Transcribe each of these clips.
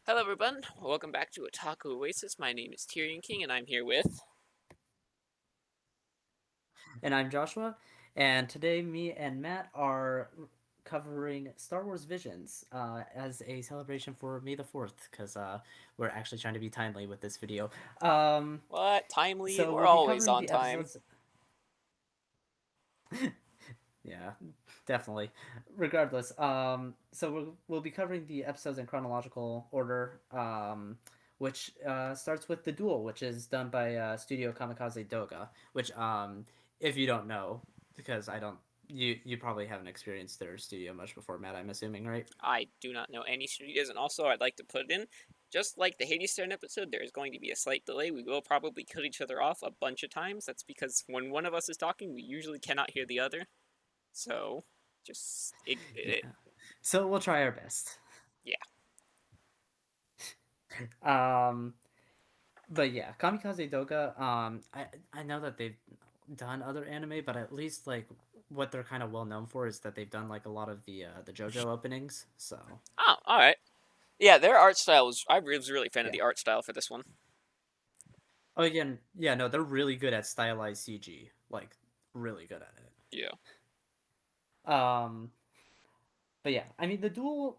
Hello everyone, welcome back to Otaku Oasis. My name is Tyrion King and I'm here with... And I'm Joshua, and today me and Matt are covering Star Wars Visions as a celebration for May the 4th, because we're actually trying to be timely with this video. Um, What? Timely? so We're we'll be always covering on the time. episodes. Yeah, definitely. Regardless, so we'll be covering the episodes in chronological order, which starts with The Duel, which is done by Studio Kamikaze Doga, which, if you don't know, because I don't, you probably haven't experienced their studio much before, Matt, I'm assuming, right? I do not know any studios, and also I'd like to put it in, just like the Hades Stone episode, there is going to be a slight delay. We will probably cut each other off a bunch of times. That's because when one of us is talking, we usually cannot hear the other. So, just... Yeah. So we'll try our best. yeah. Um, but yeah, Kamikaze Doga, I know that they've done other anime, but at least like what they're kind of well known for is that they've done like a lot of the JoJo openings. So Oh, alright. Yeah, their art style was... I was really a fan of yeah. the art style for this one. Oh yeah, yeah. No, they're really good at stylized CG. Like really good at Yeah. it. But yeah, I mean the duel.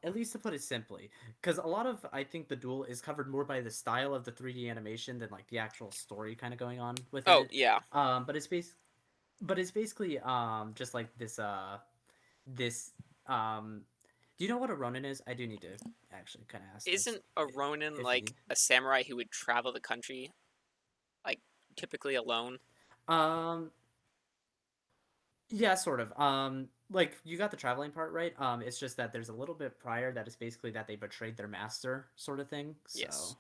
At least to put it simply, because a lot of I think the duel is covered more by the style of the 3D animation than like the actual story kind of going on within Oh, it. yeah. But it's basically just like this do you know what a ronin is? I do need to actually kind of ask this Isn't a Ronin if you like a samurai who would travel the country, like, typically alone? um yeah, sort of. Like you got the traveling part right. It's just that there's a little bit prior that is basically that they betrayed their master sort of thing. Yes.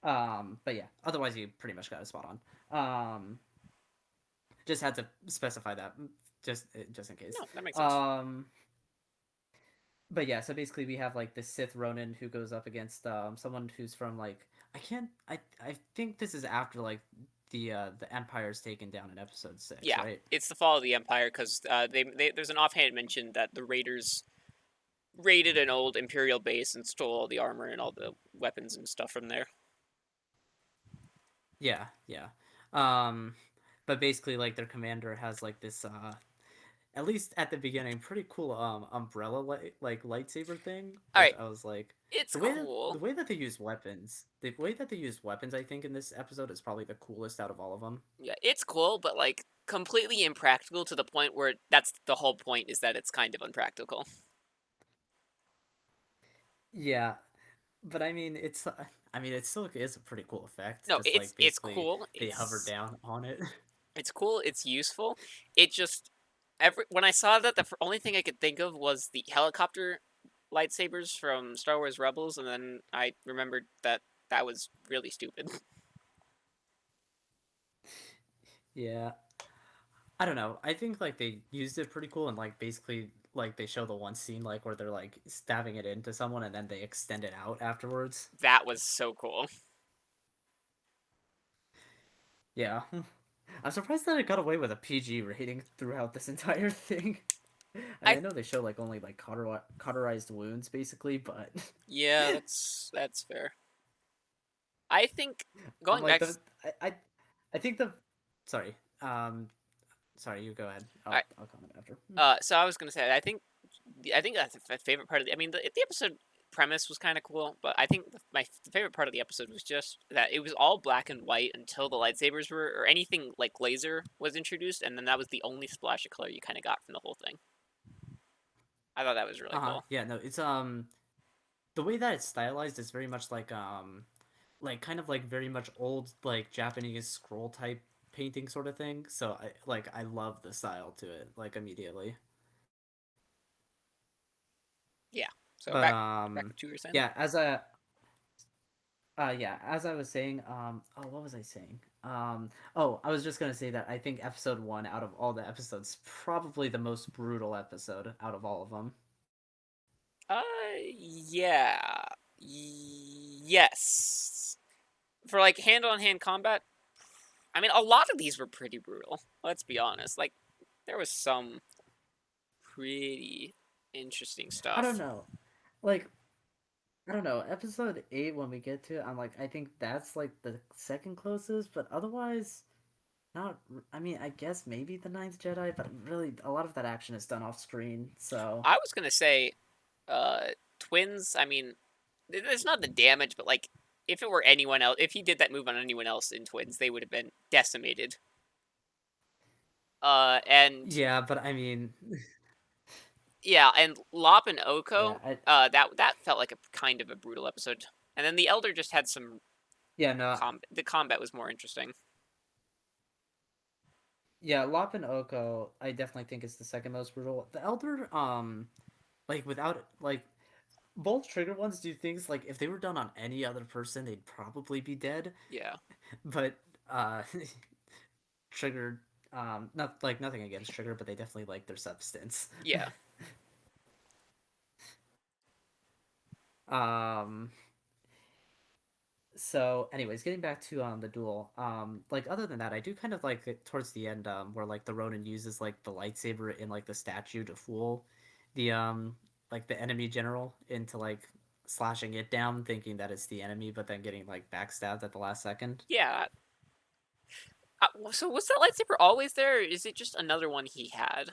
So but yeah, otherwise you pretty much got a spot on. Just had to specify that just in case. No, that makes sense. Um but yeah, so basically we have like the Sith Ronin who goes up against someone who's from like I think this is after like the Empire's taken down in episode 6, Yeah, right? it's the fall of the Empire because there's an offhand mention that the Raiders raided an old Imperial base and stole all the armor and all the weapons and stuff from there. Yeah, yeah. Um but basically like their commander has like this at least at the beginning pretty cool umbrella like lightsaber thing, All which right, I was like it's the cool. way that they use weapons, the way that they use weapons I think in this episode is probably the coolest out of all of them. Yeah, it's cool, but like completely impractical to the point where that's the whole point is that it's kind of unpractical. Yeah, but I mean it still is a pretty cool effect, No, just it's like it's basically cool. they hover down on it. It's cool. It's useful. It just when I saw that, the only thing I could think of was the helicopter lightsabers from Star Wars Rebels, and then I remembered that that was really stupid. Yeah, I don't know. I think like they used it pretty cool and like basically like they show the one scene like where they're like stabbing it into someone and then they extend it out afterwards. That was so cool. Yeah. I'm surprised that it got away with a PG rating throughout this entire thing. I mean, I I know they show like only like cauterized wounds basically, but Yeah, that's fair. I think I'm going like back. I think the sorry. Sorry, you go ahead. I I'll comment after. so I was gonna say I think that's my favorite part of the. I mean, the episode premise was kind of cool, but I think my favorite part of the episode was just that it was all black and white until the lightsabers were, or anything like laser was introduced, and then that was the only splash of color you kind of got from the whole thing. I thought that was really Uh-huh. cool. Yeah, no, it's the way that it's stylized is very much like kind of like very much old like Japanese scroll type painting sort of thing. So I love the style to it like immediately. Yeah. So But back to what you were saying. yeah, as I was saying, oh, what was I saying? Oh, I was just gonna say that I think episode 1 out of all the episodes probably the most brutal episode out of all of them. Uh, yeah, yes. For like hand-on-hand combat, I mean, a lot of these were pretty brutal. Let's be honest. Like, there was some pretty interesting I don't stuff. know. Like I don't know. Episode 8, when we get to it, I'm like, I think that's like the second closest, but otherwise, not. I mean, I guess maybe the Ninth Jedi, but really, a lot of that action is done off screen. So I was gonna say, twins. I mean, it's not the damage, but like if it were anyone else, if he did that move on anyone else in twins, they would have been decimated. And yeah, but I mean, yeah, and Lop and yeah, Oko, that felt like a kind of a brutal episode. And then the Elder just had some yeah, no, the combat was more interesting. yeah, Lop and Oko, I definitely think is the second most brutal. The Elder, like without like both trigger ones do things like if they were done on any other person, they'd probably be dead. Yeah, But uh, Trigger, not like nothing against Trigger, but they definitely like their substance. yeah. um, so anyways, getting back to the duel, like other than that, I do kind of like it towards the end, where like the Ronin uses like the lightsaber in like the statue to fool the like the enemy general into like slashing it down, thinking that it's the enemy, but then getting like backstabbed at the last second. Yeah. So was that lightsaber always there, or is it just another one he had?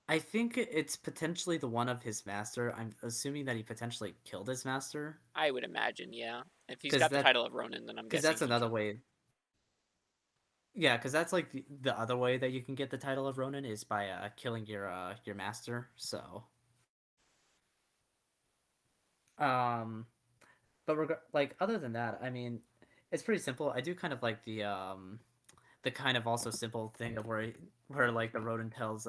I think it's potentially the one of his master. I'm assuming that he potentially killed his master, I would imagine, yeah. If he's because got the that title of Ronin, then I'm because guessing that's he another killed. way. Yeah, because that's like the other way that you can get the title of Ronin is by killing your master. So um, but like other than that, I mean, it's pretty simple. I do kind of like the kind of also simple thing of where like the Ronin tells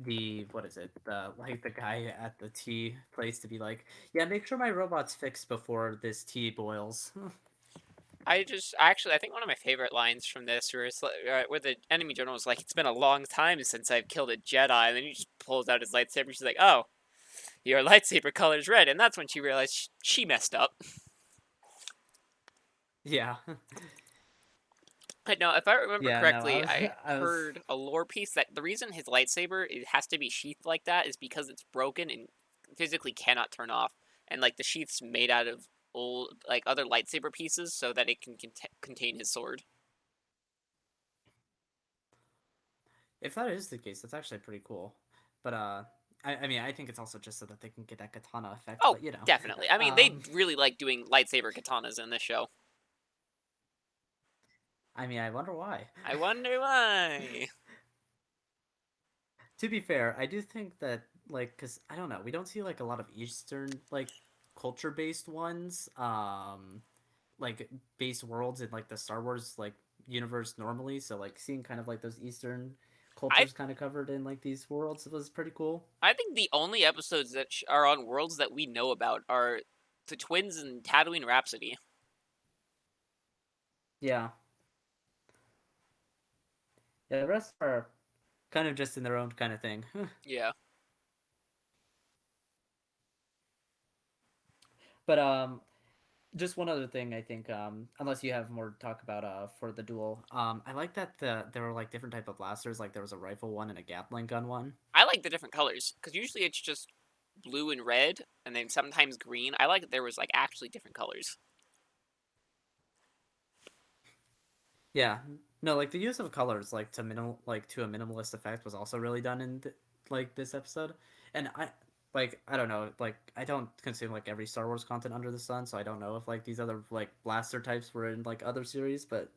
the what is it the like the guy at the tea place to be like, yeah, make sure my robot's fixed before this tea boils. I think one of my favorite lines from this, where the enemy general is like, "It's been a long time since I've killed a Jedi," and then he just pulls out his lightsaber. She's like, "Oh, your lightsaber color is red," and that's when she realized she messed up. Yeah. I know, if I remember Yeah, no, correctly, I I was heard a lore piece that the reason his lightsaber it has to be sheathed like that is because it's broken and physically cannot turn off, and like the sheath's made out of old like other lightsaber pieces so that it can contain his sword. if that is the case, that's actually pretty cool. But I mean, I think it's also just so that they can get that katana effect. Oh, But you know, definitely. I mean, they um, really like doing lightsaber katanas in this show. I mean, I wonder why. I wonder why. To be fair, I do think that like, cause I don't know, we don't see like a lot of Eastern like culture based ones, like base worlds in like the Star Wars like universe normally. So like seeing kind of like those Eastern I cultures kind of covered in like these worlds was pretty cool. I think the only episodes that are on worlds that we know about are the twins and Tatooine Rhapsody. Yeah, yeah. The rest are kind of just in their own kind of thing. Yeah. But just one other thing, I think, unless you have more to talk about for the duel, I like that there were like different type of blasters. Like there was a rifle one and a Gatling gun one. I like the different colors because usually it's just blue and red, and then sometimes green. I like that there was like actually different colors. Yeah, no, like the use of colors like to a minimalist effect was also really done in like this episode. And I don't know, like I don't consume like every Star Wars content under the sun, so I don't know if like these other like blaster types were in like other series, but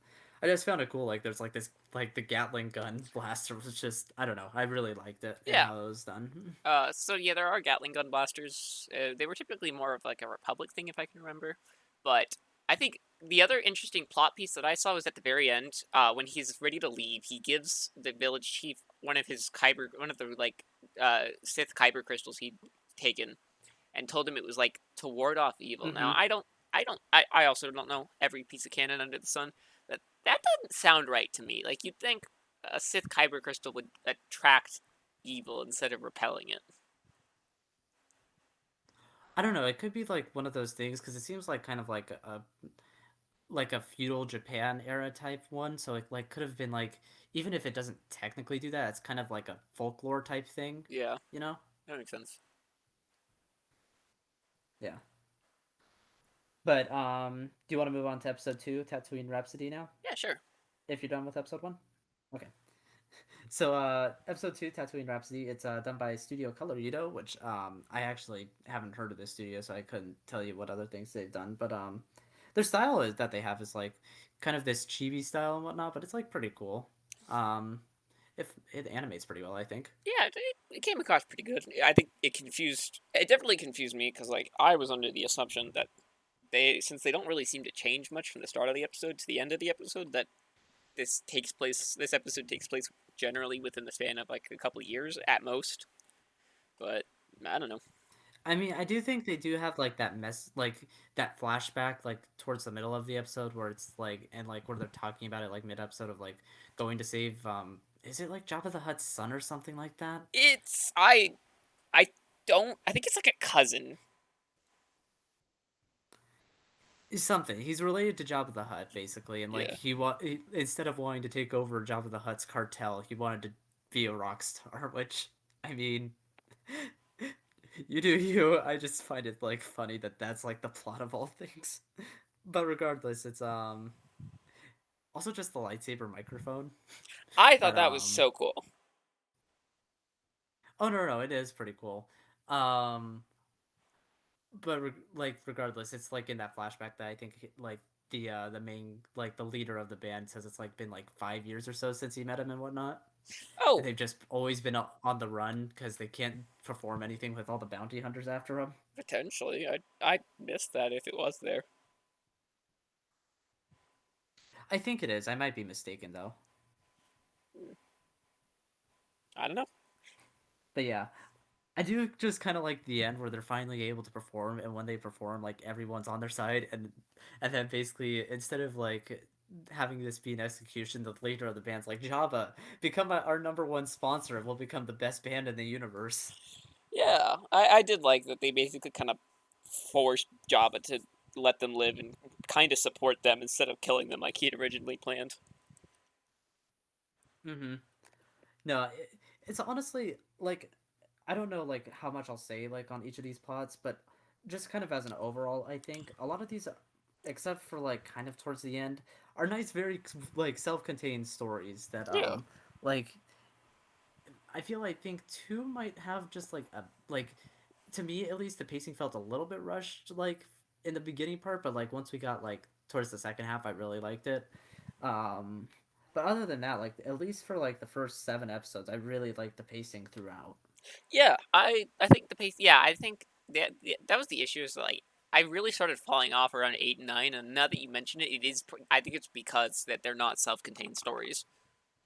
I just found it cool. Like there's like this like the Gatling gun blaster was just, I don't know, I really liked it and Yeah. how it was done. So yeah, there are Gatling gun blasters. They were typically more of like a Republic thing, if I can remember. But I think the other interesting plot piece that I saw was at the very end, when he's ready to leave. He gives the village chief one of the like Sith kyber crystals he'd taken, and told him it was like to ward off evil. Now Mm-hmm. I also don't know every piece of canon under the sun. That doesn't sound right to me. Like you'd think a Sith kyber crystal would attract evil instead of repelling it. I don't know. It could be like one of those things because it seems like kind of like a feudal Japan era type one. So it like could have been like, even if it doesn't technically do that, it's kind of like a folklore type thing, Yeah, you know? that makes sense. Yeah. But do you want to move on to episode 2, Tatooine Rhapsody now? Yeah, sure. If you're done with episode 1? Okay. So episode 2, Tatooine Rhapsody, it's done by Studio Colorido, which I actually haven't heard of this studio, so I couldn't tell you what other things they've done. But their style is that they have is like kind of this chibi style and whatnot, but it's like pretty cool. Um, if it animates pretty well, I think. Yeah, it came across pretty good. I think it definitely confused me because like I was under the assumption that since they don't really seem to change much from the start of the episode to the end of the episode, that this episode takes place generally within the span of like a couple of years at most. But I don't know. I mean, I do think they do have like that like that flashback, like towards the middle of the episode where it's like, and like where they're talking about it, like mid episode of like going to save, is it like Jabba the Hutt's son or something like that? It's I don't I think it's like a cousin. Something. He's related to Jabba the Hutt, basically, and like Yeah. instead of wanting to take over Jabba the Hutt's cartel, he wanted to be a rock star. Which, I mean, you do you. I just find it like funny that that's like the plot of all things. But regardless, it's also just the lightsaber microphone. I thought But that was so cool. oh no, it is pretty cool. Um, but like regardless, it's like in that flashback that I think like the main like the leader of the band says it's like been like 5 years or so since he met him and whatnot, and Oh, they've just always been on the run because they can't perform anything with all the bounty hunters after them. potentially. I missed that if it was there. I think it is. I might be mistaken though. I don't know. But yeah, I do just kind of like the end where they're finally able to perform, and when they perform, like everyone's on their side, and then basically instead of like having this be an execution, the leader of the band's like Java, become our number one sponsor, and we'll become the best band in the universe. Yeah, I did like that they basically kind of forced Jabba to let them live and kind of support them instead of killing them like he had originally planned. Mm-hmm. No, it's honestly like I don't know like how much I'll say like on each of these plots, but just kind of as an overall, I think a lot of these, except for like kind of towards the end, are nice, very like self-contained stories that Yeah. like I think two might have just like a like to me at least the pacing felt a little bit rushed like in the beginning part, but like once we got like towards the second half, I really liked it. Um, but other than that, like at least for like the first 7 episodes, I really liked the pacing throughout. Yeah, I think the pace. Yeah, I think that was the issue. Is like I really started falling off around 8 and 9, and now that you mention it, it is. I think it's because that they're not self-contained stories.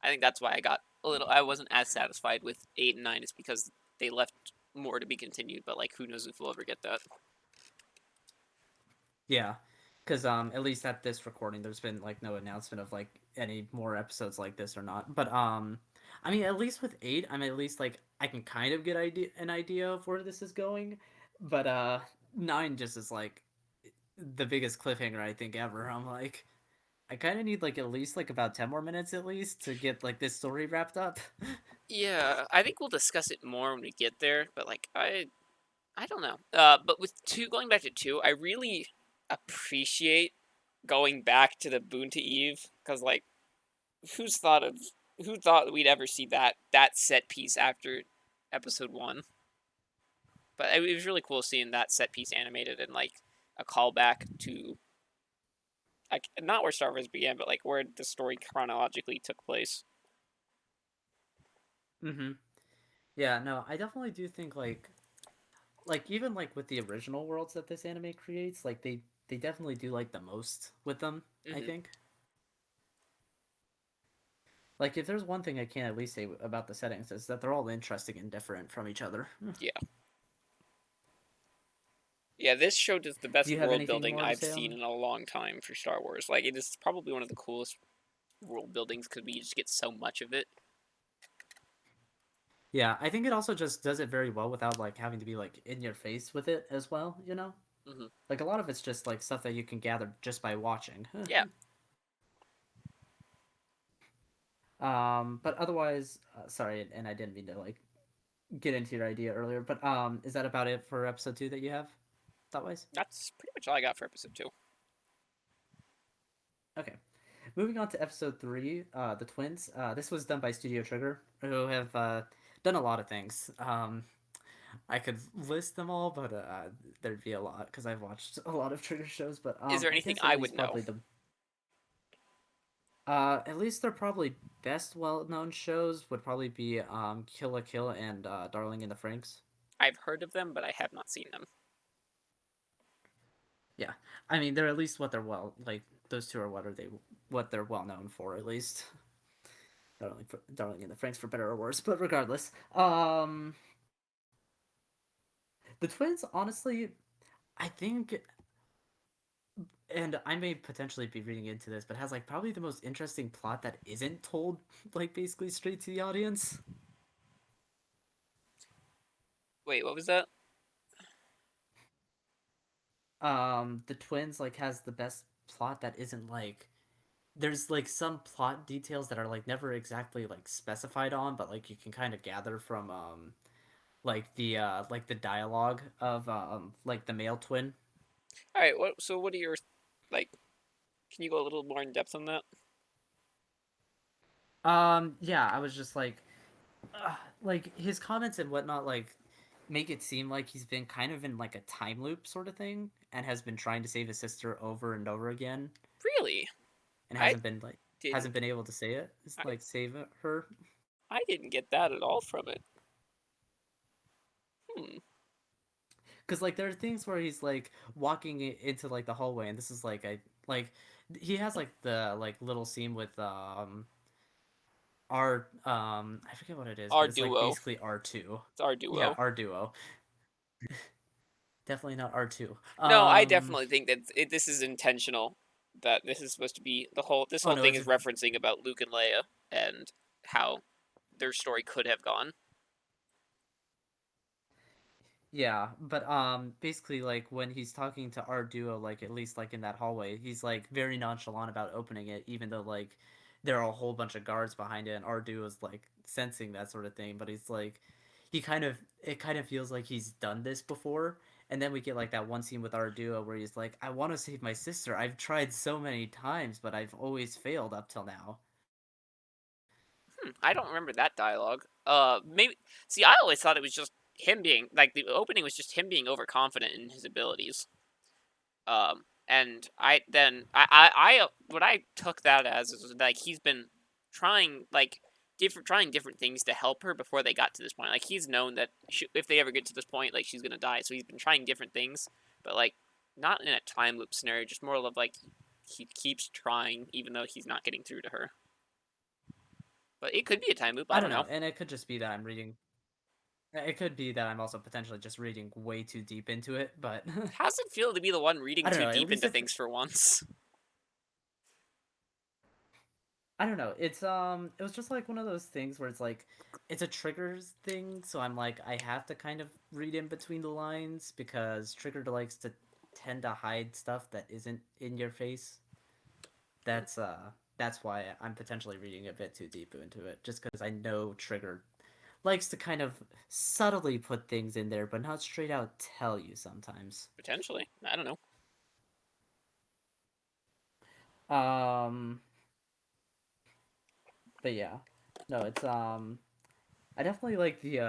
I think that's why I got a little. I wasn't as satisfied with 8 and 9. Is because they left more to be continued. But like, who knows if we'll ever get that? Yeah, because at least at this recording, there's been like no announcement of like any more episodes like this or not. But I mean, at least with 8, I'm at least like I can kind of get an idea of where this is going. But 9 just is like the biggest cliffhanger I think ever. I'm like, I kind of need like at least like about 10 more minutes at least to get like this story wrapped up. Yeah, I think we'll discuss it more when we get there. But like, I don't know. But with two, going back to two, I really appreciate going back to the Boonta Eve because like who's thought of who thought we'd ever see that set piece after episode one? But it was really cool seeing that set piece animated and like a callback to like not where Star Wars began, but like where the story chronologically took place. Mm-hmm. Yeah, no, I definitely do think like even like with the original worlds that this anime creates, like they definitely do like the most with them, I Hmm. think. Like if there's one thing I can at least say about the settings is that they're all interesting and different from each other. Yeah, yeah. This show does the Do best you have world anything building more to I've say seen on? in a long time for Star Wars. Like it is probably one of the coolest world buildings because we just get so much of it. Yeah, I think it also just does it very well without like having to be like in your face with it as well, you know? Hmm. Like a lot of it's just like stuff that you can gather just by watching. Yeah. But otherwise, sorry, and I didn't mean to like get into your idea earlier, but is that about it for episode 2 that you have? thought wise? That's pretty much all I got for episode 2. Okay. Moving on to episode 3, the twins. This was done by Studio Trigger, who have done a lot of things. I could list them all, but there'd be a lot because I've watched a lot of Trigger shows. But Is there I anything guess I would know? at least their probably best well-known shows would probably be Kill la Kill and Darling in the Franxx. I've heard of them, but I have not seen them. Yeah, I mean they're at least what they're well like. Those two are what they're well known for at least. Darling in the Franxx for better or worse, but regardless, the twins honestly, I think, and I may potentially be reading into this, but has like probably the most interesting plot that isn't told like basically straight to the audience. Wait, what was that? The twins like has the best plot that isn't like there's like some plot details that are like never exactly like specified on, but like you can kind of gather from like the dialogue of like the male twin. All right. What are your like? Can you go a little more in depth on that? Yeah, I was just like his comments and whatnot like make it seem like he's been kind of in like a time loop sort of thing and has been trying to save his sister over and over again Really? and I hasn't didn't. been able to say it. It's I like save her. I didn't get that at all from it. Hmm. Because like there are things where he's like walking into like the hallway and this is like he has like the like little scene with our I forget what it is, Our but it's like duo. basically R2. It's our Yeah, duo. our duo. Definitely not R2. No, I definitely think that this is intentional. That this is supposed to be this Oh whole no, thing it's is referencing about Luke and Leia and how their story could have gone. yeah, but basically like when he's talking to our duo like at least like in that hallway, he's like very nonchalant about opening it even though like there are a whole bunch of guards behind it and our duo is like sensing that sort of thing, but he's like he kind of it kind of feels like he's done this before. And then we get like that one scene with our duo where he's like, I want to save my sister. I've tried so many times, but I've always failed up till now. I don't remember that dialogue. Maybe. See, I always thought it was just him being like the opening was just him being overconfident in his abilities. And what I took that as is like he's been trying trying different things to help her before they got to this point. Like he's known that if they ever get to this point, like she's gonna die. So he's been trying different things, but like not in a time loop scenario. Just more of like he keeps trying even though he's not getting through to her. But it could be a time loop. I I don't don't know. know, and it could just be that I'm reading. It could be that I'm also potentially just reading way too deep into it, but How's it feel to be the one reading I don't too know. At deep least into if things for once? I don't know. It was just like one of those things where it's like it's a triggers thing, so I'm like I have to kind of read in between the lines because Trigger likes to tend to hide stuff that isn't in your face. That's why I'm potentially reading a bit too deep into it, just because I know Trigger likes to kind of subtly put things in there, but not straight out tell you sometimes. Potentially. I don't know. Um, but yeah, no, it's I definitely like the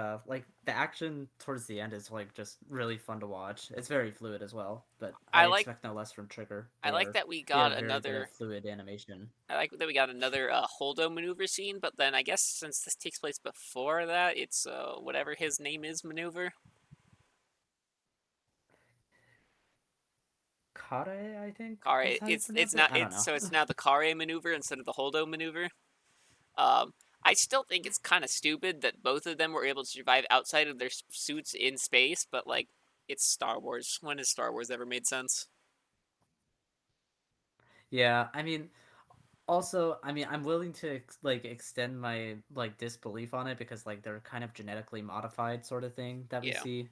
action towards the end is like just really fun to watch. It's very fluid as well, but I I like expect no less from Trigger. I like that They are very good at fluid animation. I like that we got another Holdo maneuver scene, but then I guess since this takes place before that, it's whatever his name is maneuver. Kare, I think is Kare. how you It's pronounce it. not I don't it's know. so it's now the Kare maneuver instead of the Holdo maneuver. Um, I still think it's kind of stupid that both of them were able to survive outside of their suits in space, but like it's Star Wars. When has Star Wars ever made sense? Yeah, I mean, also, I mean, I'm willing to like extend my like disbelief on it because like they're kind of genetically modified sort of thing that we Yeah, see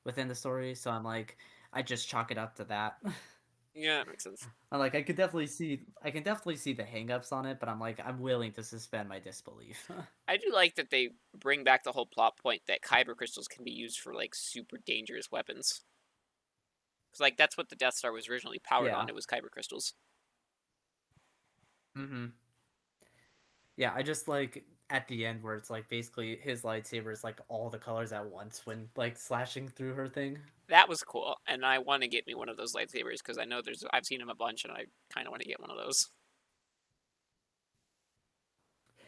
within the story. So I'm like, I just chalk it up to that. yeah, that makes sense. I'm like, I can definitely see the hangups on it, but I'm like, I'm willing to suspend my disbelief. I do like that they bring back the whole plot point that kyber crystals can be used for like super dangerous weapons. 'Cause, like, that's what the Death Star was originally powered on. Yeah. It was kyber crystals. Mm-hmm. Yeah, I just like at the end where it's like basically his lightsaber is like all the colors at once when like slashing through her thing. That was cool, and I want to get me one of those lightsabers because I know I've seen them a bunch, and I kind of want to get one of those.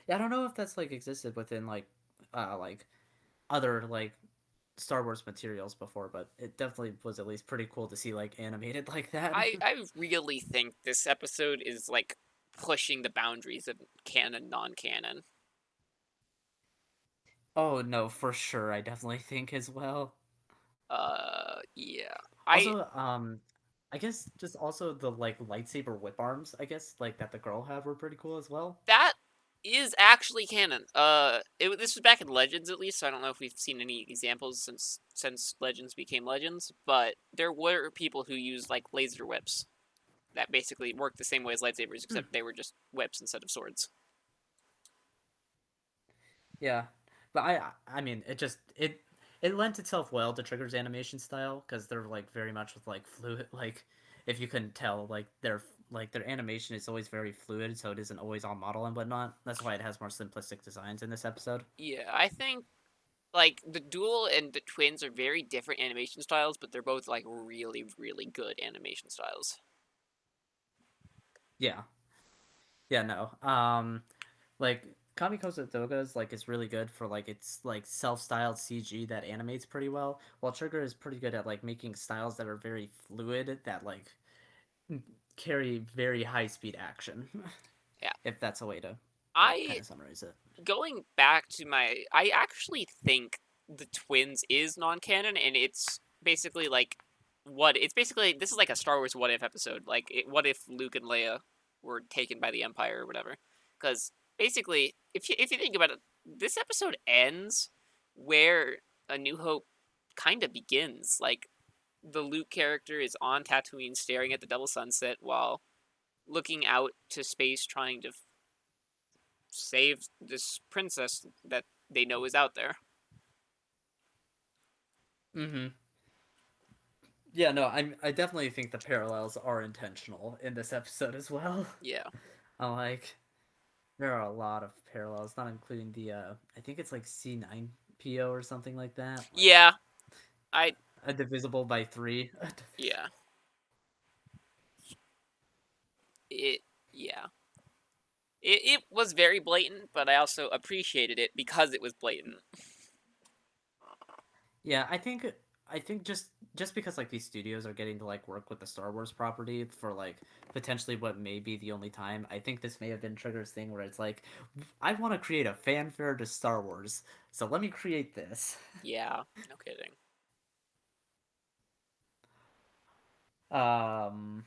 Yeah, I don't know if that's like existed within like other like Star Wars materials before, but it definitely was at least pretty cool to see like animated like that. I really think this episode is like pushing the boundaries of canon, non-canon. Oh no, for sure. I definitely think as well. Yeah. I Also, I guess just also the like lightsaber whip arms, I guess, like that the girl had were pretty cool as well. That is actually canon. This was back in Legends at least. So I don't know if we've seen any examples since Legends became Legends, but there were people who used like laser whips that basically worked the same way as lightsabers, Hmm. except they were just whips instead of swords. Yeah, but I mean, it lent itself well to Trigger's animation style because they're like very much with like fluid. Like if you couldn't tell, like their animation is always very fluid, so it isn't always on model and whatnot. That's why it has more simplistic designs in this episode. Yeah, I think like the duel and the twins are very different animation styles, but they're both like really, really good animation styles. Yeah, yeah, no. Like Kamiko's Doga's like is really good for like its like self-styled CG that animates pretty well, while Trigger is pretty good at like making styles that are very fluid that like carry very high-speed action. Yeah. If that's a way to like kind I of summarize it. Going back to I actually think the twins is non-canon, and it's basically like this is like a Star Wars what if episode. Like what if Luke and Leia were taken by the Empire or whatever? Because basically, if you think about it, this episode ends where A New Hope kind of begins. Like the Luke character is on Tatooine staring at the double sunset while looking out to space trying to save this princess that they know is out there. Mm-hmm. Yeah, no, I definitely think the parallels are intentional in this episode as well. Yeah. I like there are a lot of parallels, not including the I think it's like C9PO or something like that, like Yeah. I a divisible by 3. yeah. It yeah. It was very blatant, but I also appreciated it because it was blatant. Yeah, I think just because like these studios are getting to like work with the Star Wars property for like potentially what may be the only time, I think this may have been Trigger's thing where it's like I want to create a fanfare to Star Wars, so let me create this. Yeah. No kidding. Um,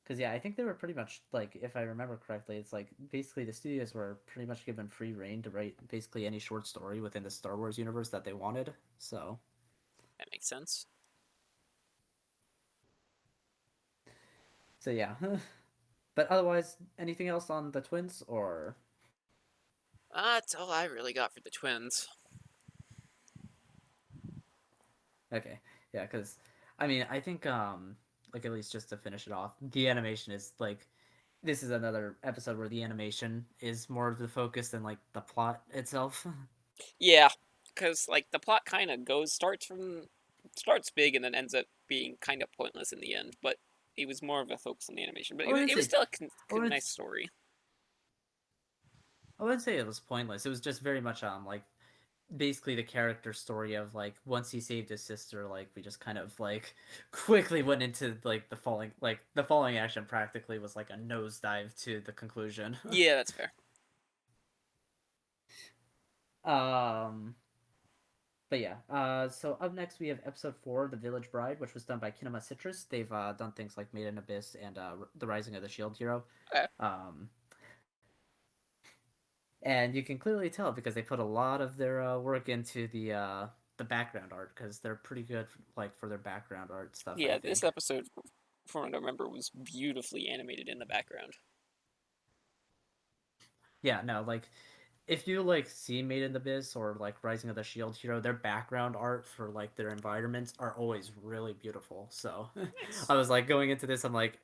because yeah, I think they were pretty much like, if I remember correctly, it's like basically the studios were pretty much given free reign to write basically any short story within the Star Wars universe that they wanted. That makes sense. So yeah. But otherwise, anything else on the twins or That's all I really got for the twins. okay, yeah, because I mean, I think like at least just to finish it off, the animation is like this is another episode where the animation is more of the focus than like the plot itself. Yeah, because like the plot kind of starts big and then ends up being kind of pointless in the end. But it was more of a focus on the animation. But I wouldn't it was say still I wouldn't nice story. I wouldn't say it was pointless. It was just very much like basically the character story of like once he saved his sister, like we just kind of like quickly went into like the falling action practically was like a nosedive to the conclusion. Yeah, that's fair. um But yeah, so up next we have episode 4, The Village Bride, which was done by Kinema Citrus. They've done things like Made in Abyss and The Rising of the Shield Hero. Okay. Um, and you can clearly tell because they put a lot of their work into the background art because they're pretty good like for their background art stuff, I Yeah, this think. episode, from what I remember, was beautifully animated in the background. Yeah, no, like if you like see Made in the Abyss or like Rising of the Shield Hero, their background art for like their environments are always really beautiful. So Nice. I was like going into this, I'm like,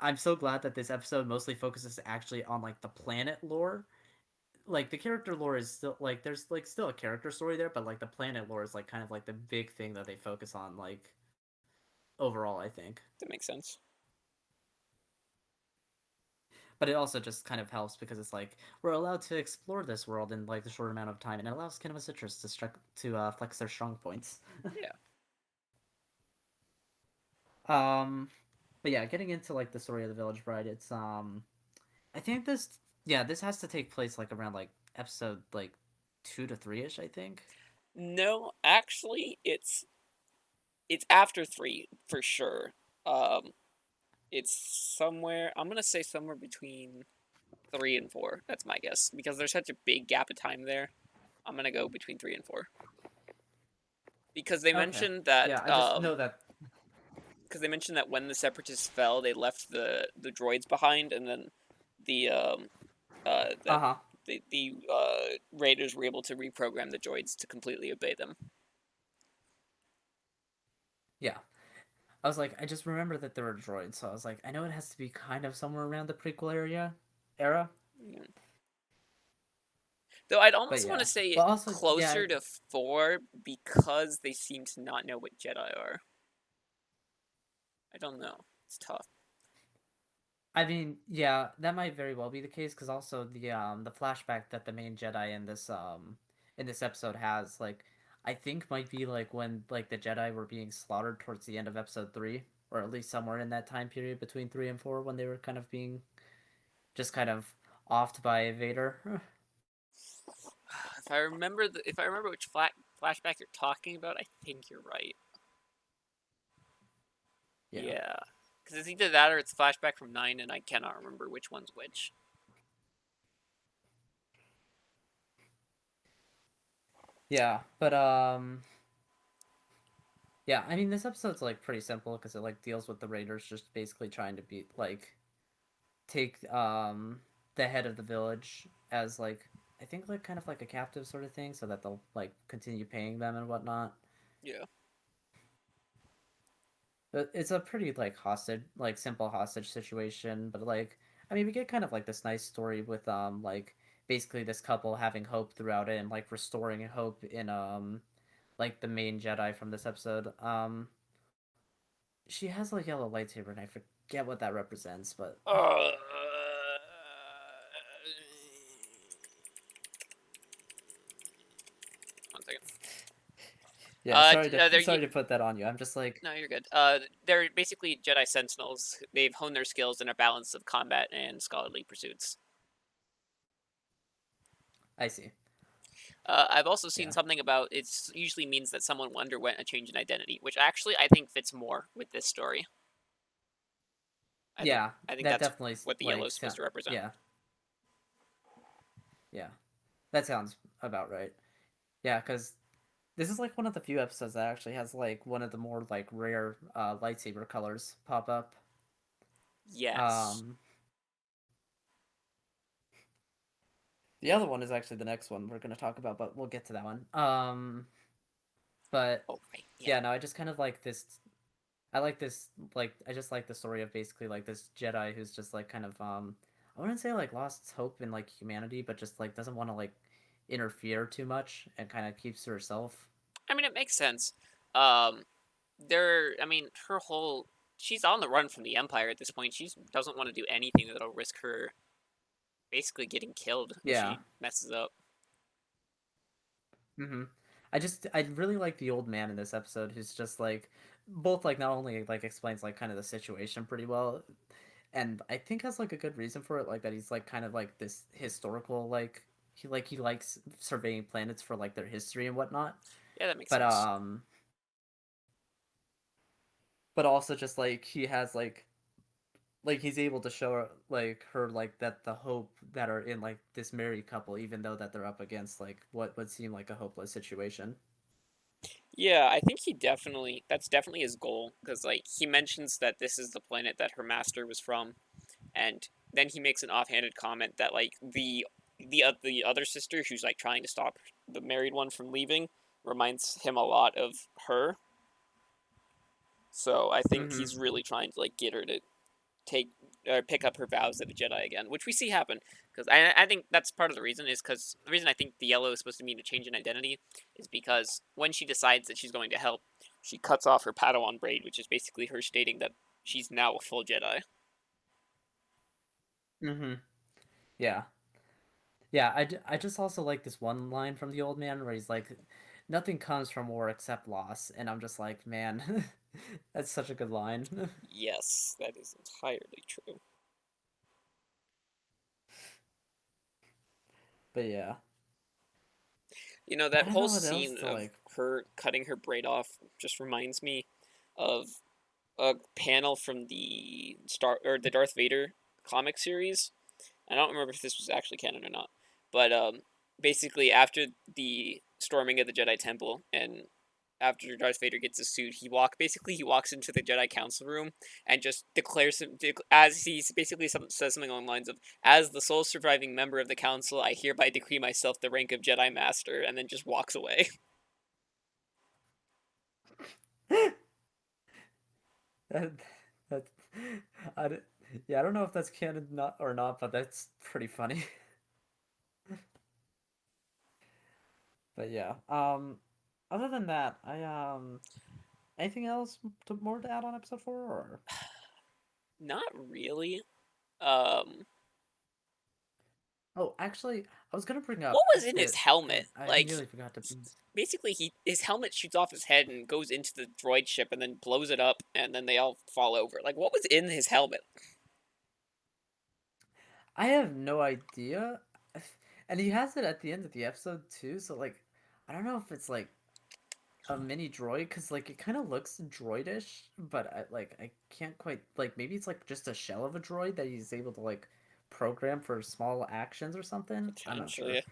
I'm so glad that this episode mostly focuses actually on like the planet lore. Like the character lore is still like there's like still a character story there, but like the planet lore is like kind of like the big thing that they focus on like overall, I think. That makes sense. But it also just kind of helps because it's like we're allowed to explore this world in like the short amount of time, and it allows Kinema Citrus to flex their strong points. Yeah. um, but yeah, getting into like the story of the Village Bride, it's I think this has to take place like around like episode like 2 to 3 ish, I think. No, actually, it's after 3 for sure. Um, it's somewhere. I'm gonna say somewhere between 3 and 4. That's my guess because there's such a big gap of time there. I'm gonna go between 3 and 4 because they Okay, mentioned that yeah, I just know that. when the Separatists fell, they left the droids behind, and then the Uh that huh. the raiders were able to reprogram the droids to completely obey them. Yeah, I was like, I just remember that there were droids, so I was like, I know it has to be kind of somewhere around the prequel era. Mm. Though I'd But almost want yeah, to say but also yeah, closer to 4 because they seem to not know what Jedi are. I don't know. It's tough. I mean, yeah, that might very well be the case because also the flashback that the main Jedi in this episode has like I think might be like when like the Jedi were being slaughtered towards the end of episode 3, or at least somewhere in that time period between 3 and 4 when they were kind of being just kind of offed by Vader. If I remember which flashback you're talking about, I think you're right. Yeah. Yeah, because it's either that or it's flashback from 9, and I cannot remember which one's which. Yeah, but yeah, I mean this episode's like pretty simple because it like deals with the Raiders just basically trying to be like take the head of the village as like I think like kind of like a captive sort of thing so that they'll like continue paying them and whatnot. Yeah. But it's a pretty like hostage like simple hostage situation, but like I mean we get kind of like this nice story with like basically this couple having hope throughout it and like restoring hope in like the main Jedi from this episode. She has like yellow lightsaber and I forget what that represents, but Uh, One second. yeah, They're sorry to put that on you. I'm just like no, you're good. They're basically Jedi Sentinels. They've honed their skills in a balance of combat and scholarly pursuits. I see. I've also seen Yeah. something about it usually means that someone underwent a change in identity, which actually I think fits more with this story. I think Yeah, I think that that's definitely what the yellow like is supposed to represent. yeah, yeah. That sounds about right. Yeah, cuz this is like one of the few episodes that actually has like one of the more like rare lightsaber colors pop up. Yes. Um the other one is actually the next one we're going to talk about, but we'll get to that one. But Oh right. Yeah. yeah, no, I just kind of like this I like this like I just like the story of basically like this Jedi who's just like kind of I wouldn't say like lost hope in like humanity, but just like doesn't want to like interfere too much and kind of keeps to herself. I mean, it makes sense. Um, I mean, her whole. She's on the run from the Empire at this point. She doesn't want to do anything that'll risk her basically getting killed if Yeah. she messes up. Mm-hmm. I really like the old man in this episode who's just like both like not only like explains like kind of the situation pretty well, and I think has like a good reason for it, like that he's like kind of like this historical like he likes surveying planets for like their history and whatnot. Yeah, that makes But sense. also just like he has like he's able to show her, like her like that the hope that are in like this married couple even though that they're up against like what would seem like a hopeless situation. Yeah, I think that's definitely his goal because like he mentions that this is the planet that her master was from, and then he makes an offhanded comment that like the other sister who's like trying to stop the married one from leaving reminds him a lot of her. So I think Mm-hmm. he's really trying to like get her to take pick up her vows of a Jedi again, which we see happen. Because I think that's part of the reason is because the reason I think the yellow is supposed to mean a change in identity is because when she decides that she's going to help, she cuts off her Padawan braid, which is basically her stating that she's now a full Jedi. Mm-hmm. Yeah. Yeah, I just also like this one line from the old man where he's like, "Nothing comes from war except loss," and I'm just like, man, that's such a good line. Yes, that is entirely true. But yeah, You know, I that don't know whole what else scene to of like. her cutting her braid off just reminds me of a panel from the Darth Vader comic series. I don't remember if this was actually canon or not, but basically after the storming of the Jedi Temple and after Darth Vader gets his suit, he walks into the Jedi Council room and just declares as he basically says something along the lines of, "As the sole surviving member of the Council, I hereby decree myself the rank of Jedi Master," and then just walks away. that, that, I, d- yeah, I don't know if that's canon not or not, but that's pretty funny. But yeah, other than that, anything else more to add on episode 4 or? Not really. Um, Oh, actually, I was gonna bring what up was in his this, helmet? and I Like, nearly forgot to. basically, his helmet shoots off his head and goes into the droid ship, and then blows it up, and then they all fall over. Like, what was in his helmet? I have no idea, and he has it at the end of the episode too. So like, I don't know if it's like a mini droid because like it kind of looks droidish, but I can't quite like maybe it's like just a shell of a droid that he's able to like program for small actions or something. I'm not sure. Potentially.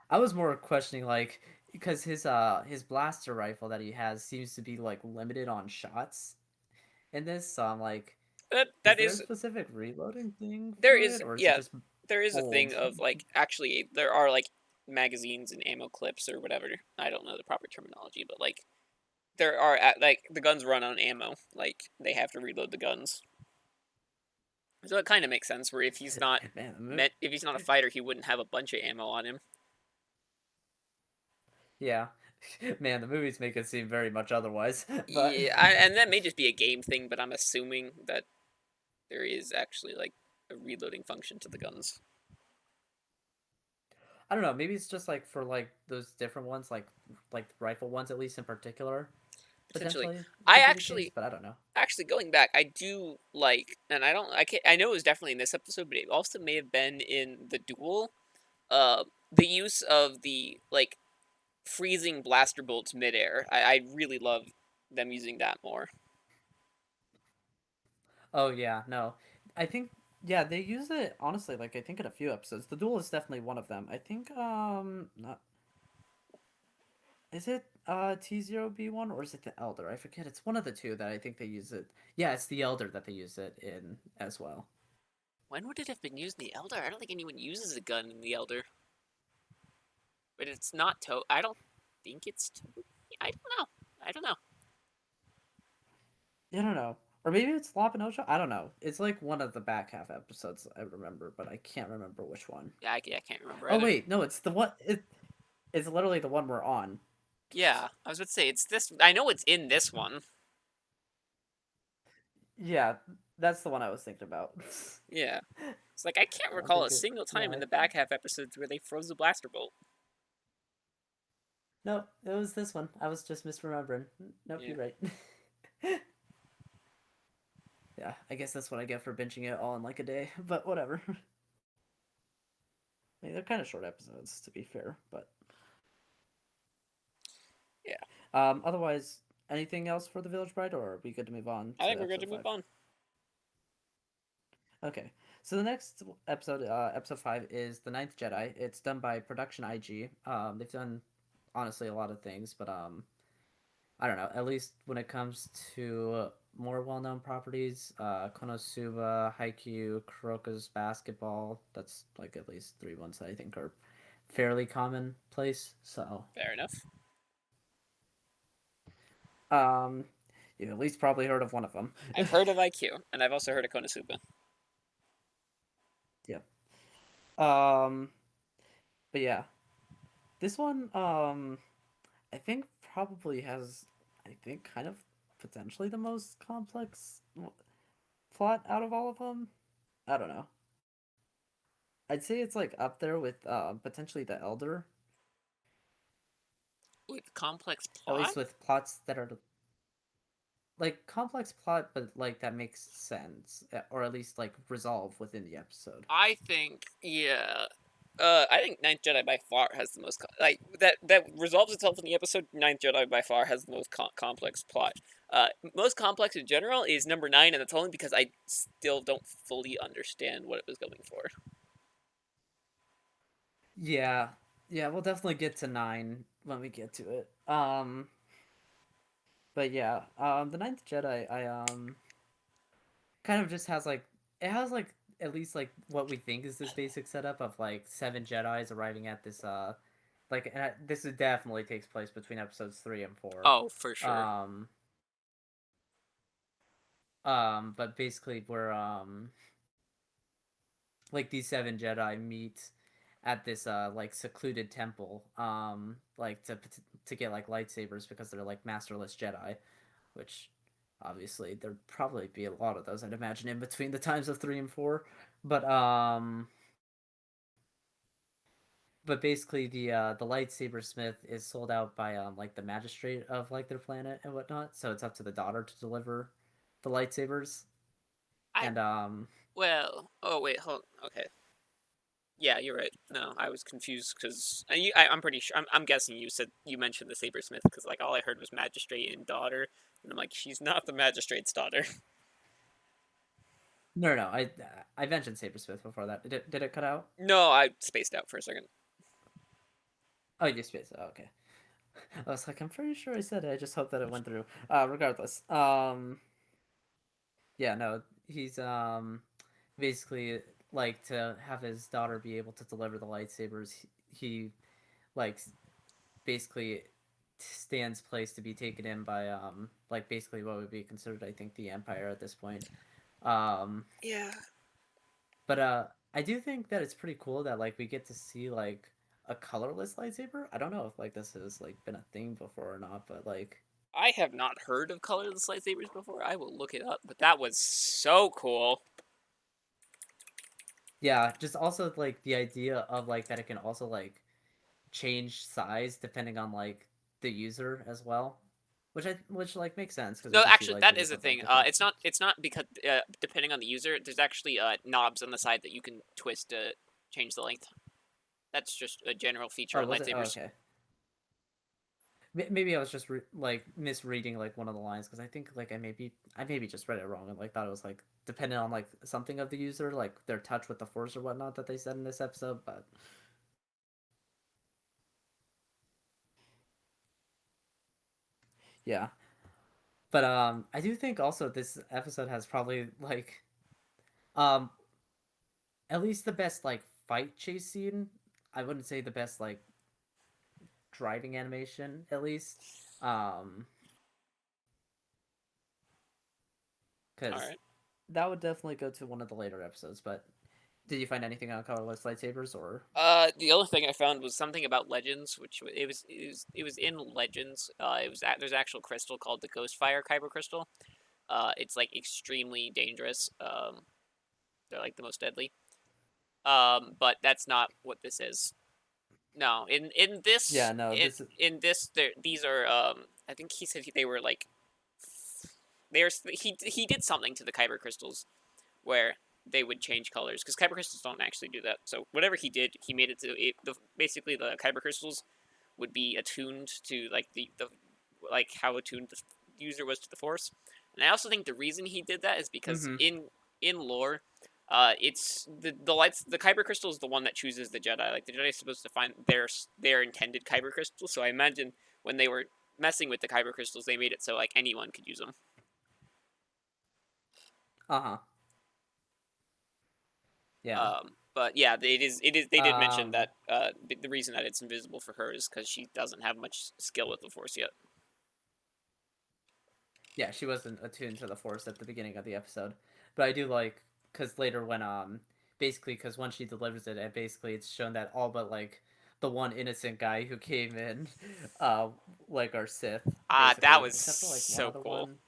I was more questioning like because his blaster rifle that he has seems to be like limited on shots in this, so I'm like, is That there a is specific reloading thing there for is it, or is it yeah just there is a thing old? of like actually there are like magazines and ammo clips or whatever. I don't know the proper terminology, but like there are like the guns run on ammo. Like they have to reload the guns. So it kind of makes sense where Man, the movie. if he's not a fighter, he wouldn't have a bunch of ammo on him. Yeah, man, the movies make it seem very much otherwise. But Yeah, and that may just be a game thing, but I'm assuming that there is actually like a reloading function to the guns. I don't know. Maybe it's just like for like those different ones, like rifle ones at least in particular. Potentially, Potentially I could be the case, but I don't know. actually going back, I do like, and I don't, I can't, I know it was definitely in this episode, but it also may have been in the duel. The use of the like freezing blaster bolts midair. I really love them using that more. Oh yeah, no, I think yeah they use it honestly. Like I think in a few episodes, the duel is definitely one of them. I think not is it T0B1 or is it the Elder? I forget. It's one of the two that I think they use it. Yeah, it's the Elder that they use it in as well. When would it have been used in the Elder? I don't think anyone uses a gun in the Elder, but it's not to. I don't think it's to. I don't know. I don't know. I don't know. Or maybe it's La Pinocha? I don't know. It's like one of the back half episodes I remember, but I can't remember which one. Yeah, I can't remember Oh either. wait, no, it's the one it's literally the one we're on. Yeah, I was about to say it's this. I know it's in this one. Yeah, that's the one I was thinking about. Yeah, it's like I can't I'm recall a thinking single time yeah. in the back half episodes where they froze the blaster bolt. No, it was this one. I was just misremembering. Nope, Yeah. you're right. Yeah, I guess that's what I get for binging it all in like a day, but whatever. I mean, they're kind of short episodes, to be fair, but Yeah, otherwise, anything else for the Village Bride, or are we good to move on I think to we're good to episode move 5? on. Okay, so the next episode, episode 5, is The Ninth Jedi. It's done by Production IG. They've done honestly a lot of things, but I don't know. At least when it comes to more well-known properties, Konosuba, Haikyuu, Kuroko's basketball. That's like at least three ones that I think are fairly commonplace. So, Fair enough. um, you at least probably heard of one of them. I've heard of IQ, and I've also heard of Konosuba. Yeah. Um, but yeah, this one, I think probably has, I think, kind of potentially the most complex plot out of all of them. I don't know. I'd say it's like up there with potentially the Elder, With complex at plot? least with plots that are like complex plot, but like that makes sense, or at least like resolve within the episode. I think, yeah. I think Ninth Jedi by far has the most like that resolves itself in the episode. Ninth Jedi by far has the most complex plot. Most complex in general is number 9, and that's only because I still don't fully understand what it was going for. Yeah, yeah, we'll definitely get to 9 when we get to it. But yeah, the Ninth Jedi, I kind of just has like it has like at least like what we think is this basic setup of like 7 Jedi's arriving at this like this is definitely takes place between episodes 3 and 4. Oh, for sure. Um, but basically we're like these 7 Jedi meet at this like secluded temple like to get like lightsabers because they're like masterless Jedi, which obviously there'd probably be a lot of those I'd imagine in between the times of 3 and 4. But basically the lightsaber smith is sold out by like the magistrate of like their planet and whatnot, so it's up to the daughter to deliver the lightsabers. I And well. Oh wait, hold. Okay. Yeah, you're right. No, I was confused because I'm pretty sure. I'm guessing you said you mentioned the sabersmith because like all I heard was magistrate and daughter, and I'm like, she's not the magistrate's daughter. no, I mentioned sabersmith before that. Did it cut out? No, I spaced out for a second. Oh, you spaced it. Oh, okay. I was like, I'm pretty sure I said it. I just hope that it went through. Regardless. Yeah, no, he's basically like to have his daughter be able to deliver the lightsabers. He like basically stands place to be taken in by like basically what would be considered, I think, the Empire at this point. Um, Yeah, but I do think that it's pretty cool that like we get to see like a colorless lightsaber. I don't know if like this has like been a thing before or not, but like I have not heard of colorless lightsabers before. I will look it up, but that was so cool. yeah, just also like the idea of like that it can also like change size depending on like the user as well, which like makes sense because we No, can see actually, that is lightsabers a of like thing. different. It's not because depending on the user, there's actually knobs on the side that you can twist to change the length. That's just a general feature Oh, on was it? Oh, lightsabers. okay. Maybe I was just like misreading like one of the lines because I think like I maybe just read it wrong and like thought it was like dependent on like something of the user, like their touch with the force or whatnot that they said in this episode. But yeah, but I do think also this episode has probably like um at least the best like fight chase scene. I wouldn't say the best like driving animation at least, um All because right. that would definitely go to one of the later episodes. But did you find anything on colorless lightsabers or? The other thing I found was something about Legends, which it was in Legends. There's an actual crystal called the Ghostfire Kyber crystal. It's like extremely dangerous. They're like the most deadly. But that's not what this is. No, in this Yeah, no, in this these are I think he said they were like he did something to the Kyber crystals where they would change colors because kyber crystals don't actually do that. So whatever he did, he made it to basically the kyber crystals would be attuned to like the like how attuned the user was to the force. And I also think the reason he did that is because mm-hmm. in lore, it's the kyber crystal is the one that chooses the Jedi. Like the Jedi is supposed to find their intended kyber crystal. So I imagine when they were messing with the kyber crystals, they made it so like anyone could use them. Uh-huh. Yeah. But yeah, it is. They did mention Um that the reason that it's invisible for her is because she doesn't have much skill with the force yet. yeah, she wasn't attuned to the force at the beginning of the episode. But I do like cuz later when basically cuz when she delivers it, basically it's shown that all but like the one innocent guy who came in uh like our Sith Ah, that basically, was except for like one so other cool. one.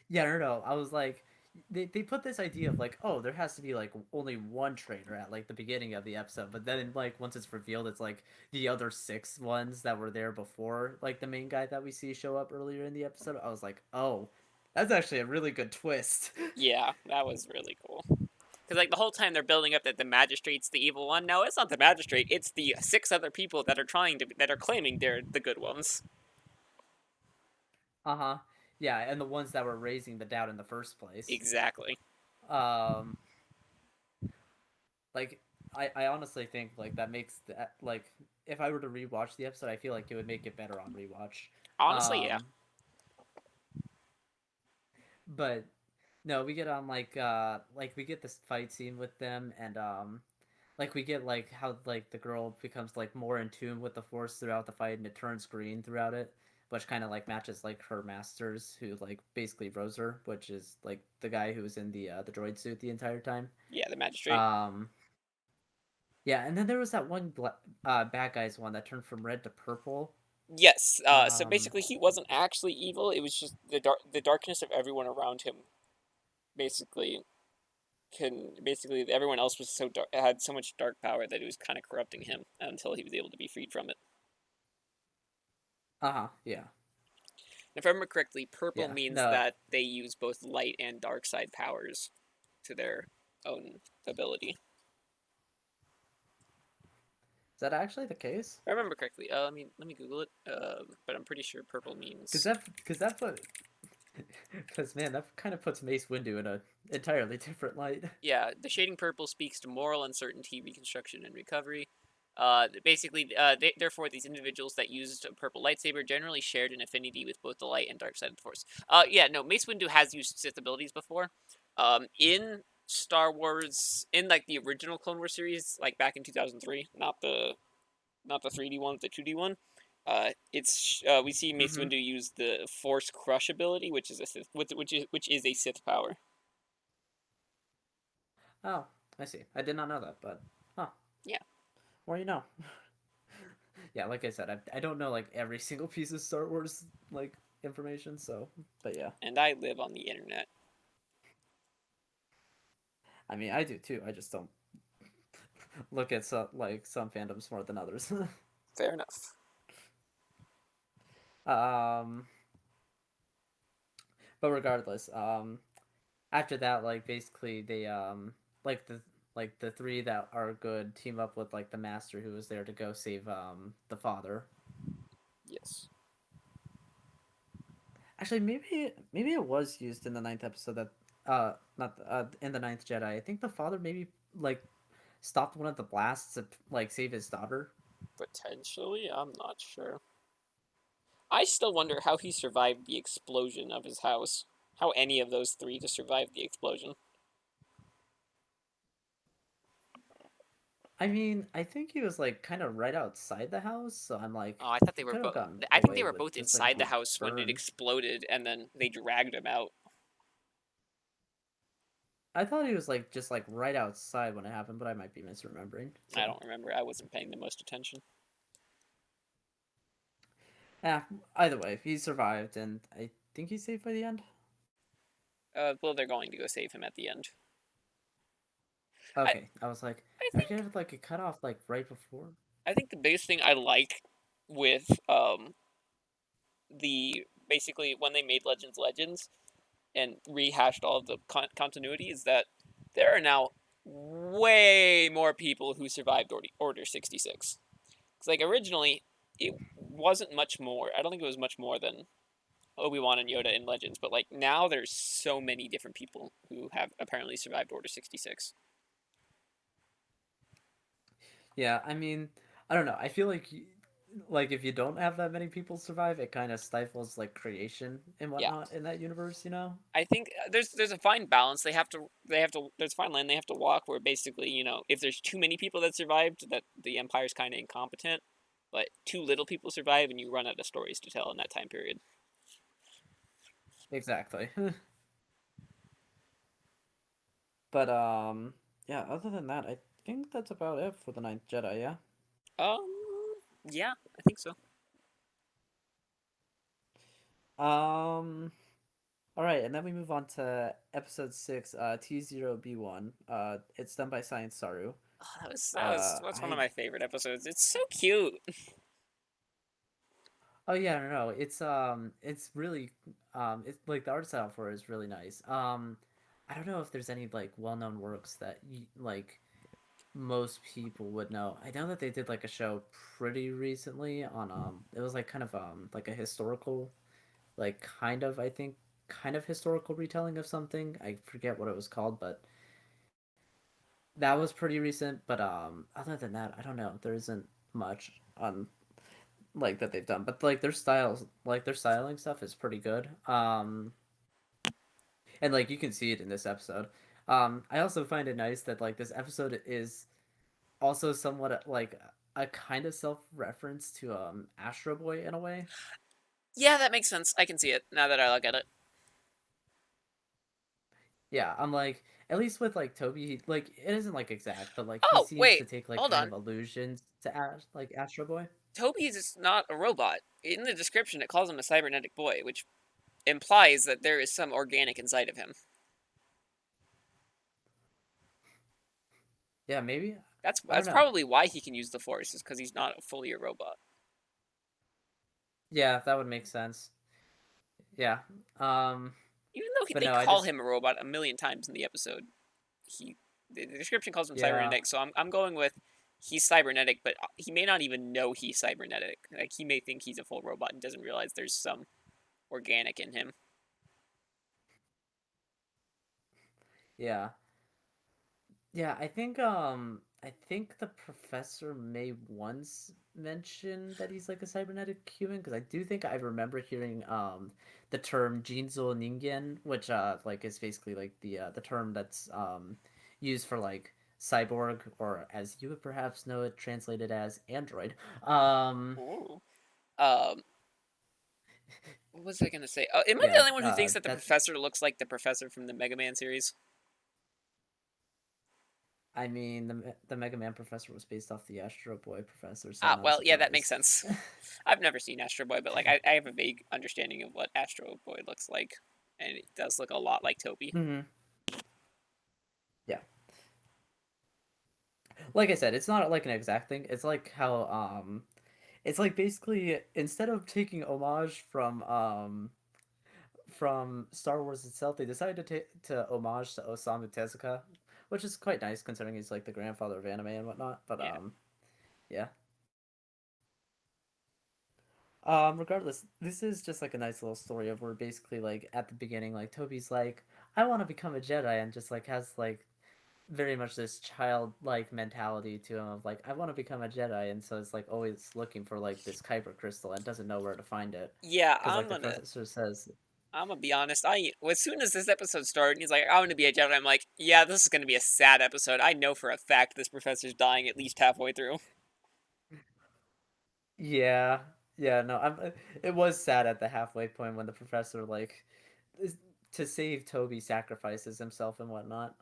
Yeah, no. I was like, they put this idea of like, oh, there has to be like only one traitor at like the beginning of the episode, but then like once it's revealed, it's like the other six ones that were there before like the main guy that we see show up earlier in the episode. I was like, oh, that's actually a really good twist. Yeah, that was really cool. Because like the whole time they're building up that the magistrate's the evil one. No, it's not the magistrate. It's the six other people that are claiming they're the good ones. Uh huh. Yeah, and the ones that were raising the doubt in the first place. Exactly. Um, like I honestly think like that makes that like if I were to rewatch the episode, I feel like it would make it better on rewatch. Honestly, yeah. Um, but no, we get on like we get this fight scene with them, and like we get like how like the girl becomes like more in tune with the force throughout the fight, and it turns green throughout it, which kind of like matches like her masters who like basically rose her, which is like the guy who was in the droid suit the entire time. Yeah, the magistrate. Um, yeah, and then there was that one bad guys one that turned from red to purple. Yes. So Um, basically, he wasn't actually evil. It was just the darkness of everyone around him. Basically, basically everyone else was so dark, had so much dark power that it was kind of corrupting him until he was able to be freed from it. uh-huh, yeah. If I remember correctly, purple Yeah. means No. that they use both light and dark side powers to their own ability. Is that actually the case? If I remember correctly. Let me Google it. But I'm pretty sure purple Cuz means. that put cuz man, that kind of puts Mace Windu in a entirely different light. Yeah, the shading purple speaks to moral uncertainty, reconstruction, and recovery. Basically, therefore, these individuals that used a purple lightsaber generally shared an affinity with both the light and dark side of the Force. Yeah, no, Mace Windu has used Sith abilities before. In Star Wars, in like the original Clone Wars series, like back in 2003, not the 3D one, the 2D one. We see Mace Mhm. Windu use the Force Crush ability, which is a Sith, which is a Sith power. Oh, I see. I did not know that, but huh. Yeah, Or you know. Yeah, like I said, I don't know like every single piece of Star Wars like information, so but yeah. and I live on the internet. I mean, I do too. I just don't look at some fandoms more than others. Fair enough. um but regardless, after that like basically they like the three that are good team up with like the master who was there to go save the father. Yes. Actually, maybe it was used in the ninth episode that not in the ninth Jedi. I think the father maybe like stopped one of the blasts to like save his daughter. Potentially, I'm not sure. I still wonder how he survived the explosion of his house. How any of those three to survive the explosion. I mean, I think he was like kind of right outside the house, so I'm like Oh, I thought they he were could have both. gotten I think they away were with both just like inside the being house when it burned. exploded, and then they dragged him out. I thought he was like just like right outside when it happened, but I might be misremembering. I So don't remember. I wasn't paying the most attention. yeah, either way, he survived, and I think he's safe by the end. Well, they're going to go save him at the end. I Okay, I was like, I I could think have like a cutoff like right before. I think the biggest thing I like with the basically when they made Legends Legends and rehashed all of the continuity is that there are now way more people who survived Order 66. Because like originally, it wasn't much more. I don't think it was much more than Obi-Wan and Yoda in Legends, but like now there's so many different people who have apparently survived Order 66. Yeah, I mean, I don't know. I feel like like if you don't have that many people survive, it kind of stifles like creation and Yeah. whatnot in that universe, you know? I think there's a fine balance. They have to there's a fine line they have to walk where basically, if there's too many people that survived, that the empire's kind of incompetent, but too little people survive and you run out of stories to tell in that time period. Exactly. But yeah, other than that, I think that's about it for the Ninth Jedi, yeah. Um yeah, I think so. Um all right, and then we move on to episode 6, T0B1. It's done by Science Saru. Oh, that's one of I my favorite episodes. It's so cute. Oh yeah, no, it's really it's like the art style for it is really nice. I don't know if there's any like well-known works that like most people would know. I know that they did like a show pretty recently on it was like kind of like a historical, like kind of, I think, kind of historical retelling of something. I forget what it was called, but that was pretty recent. But other than that, I don't know. There isn't much on like that they've done, but like their styles, like their styling stuff is pretty good. And like you can see it in this episode. I also find it nice that like this episode is also somewhat like a kind of self-reference to Astro Boy in a way. Yeah, that makes sense. I can see it now that I look at it. Yeah, I'm like, at least with like Toby, like it isn't like exact, but like he Oh, seems wait. to take like Hold kind of on. allusions to like Astro Boy. Toby's is not a robot. In the description, it calls him a cybernetic boy, which implies that there is some organic inside of him. Yeah, maybe. That's I don't that's know. probably why he can use the force, is because he's not fully a robot. Yeah, that would make sense. Yeah. Um, Even though but they no, I call just him a robot a million times in the episode, he the description calls him yeah. cybernetic. So I'm going with he's cybernetic, but he may not even know he's cybernetic. Like he may think he's a full robot and doesn't realize there's some organic in him. Yeah. Yeah, I think the professor may once mention that he's like a cybernetic human because I do think I remember hearing the term Jinzo Ningen, which like is basically like the term that's used for like cyborg, or as you would perhaps know it translated as android. Um Ooh. Um, what was I gonna say? Am I the yeah, only one who thinks that the that's professor looks like the professor from the Mega Man series? I mean the Mega Man professor was based off the Astro Boy professor, so I'm Ah, not well, yeah, that makes surprised. sense. I've never seen Astro Boy, but like I have a vague understanding of what Astro Boy looks like, and it does look a lot like Toby. hmm Yeah. Like I said, it's not like an exact thing. It's like how it's like basically instead of taking homage from Star Wars itself, they decided to take to homage to Osamu Tezuka, which is quite nice considering he's like the grandfather of anime and whatnot. But Yeah. yeah. Regardless, this is just like a nice little story of where basically like at the beginning, like Toby's like, I want to become a Jedi, and just like has like very much this childlike mentality to him of like I want to become a Jedi, and so it's like always looking for like this kyber crystal and doesn't know where to find it Yeah, because like the professor says, I'm gonna be honest. As soon as this episode started, he's like, "I'm gonna be a Jedi." I'm like, "Yeah, this is gonna be a sad episode. I know for a fact this professor's dying at least halfway through." yeah, yeah, no, it was sad at the halfway point when the professor like is, to save Toby sacrifices himself and whatnot.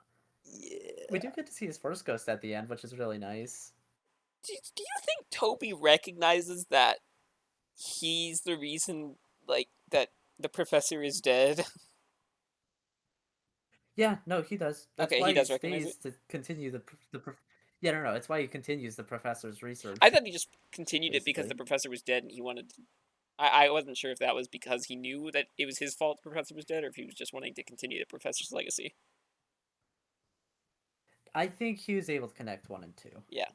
We Yeah. do get to see his first ghost at the end, which is really nice. Do you think Toby recognizes that he's the reason, like that the professor is dead? Yeah, no, he does. That's Okay, he why he does recognize it. stays to continue yeah, no, no, it's why he continues the professor's I research, thought he just continued it because the basically. professor was dead and he wanted. I wasn't sure if that was because he knew that it was his fault the professor was dead, or if he was just wanting to continue the professor's legacy. I think he was able to connect one and two. Yeah,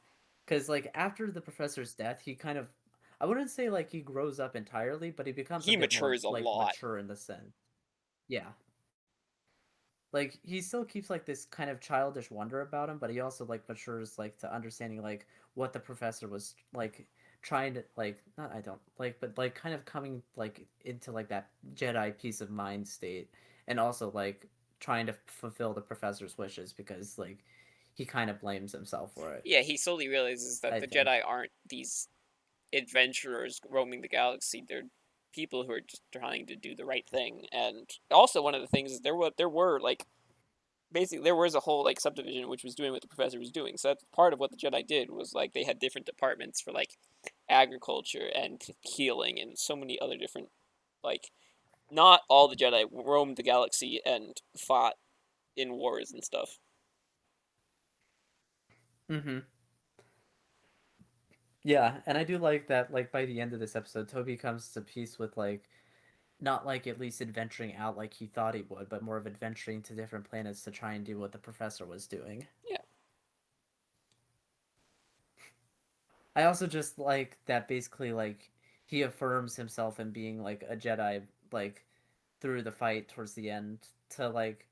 Because, like, after the professor's death, he kind of. I wouldn't say, like, he grows up entirely, but he becomes a he bit more, matures a like, lot. mature in the sense. Yeah. Like, he still keeps, like, this kind of childish wonder about him, but he also, like, matures, like, to understanding, like, what the professor was, like, trying to like not I don't like but like kind of coming like into like that Jedi peace of mind state, and also like trying to fulfill the professor's wishes because like he kind of blames himself for it. Yeah, he slowly realizes that I the think. Jedi aren't these adventurers roaming the galaxy. They're people who are just trying to do the right thing. And also one of the things is there were like basically there was a whole like subdivision which was doing what the professor was doing. So that's part of what the Jedi did was like they had different departments for like agriculture and healing and so many other different like not all the Jedi roamed the galaxy and fought in wars and stuff. Mm-hmm. Yeah, and I do like that like by the end of this episode Toby comes to peace with like not like at least adventuring out like he thought he would, but more of adventuring to different planets to try and do what the professor was doing. Yeah. I also just like that basically like he affirms himself in being like a Jedi like through the fight towards the end to like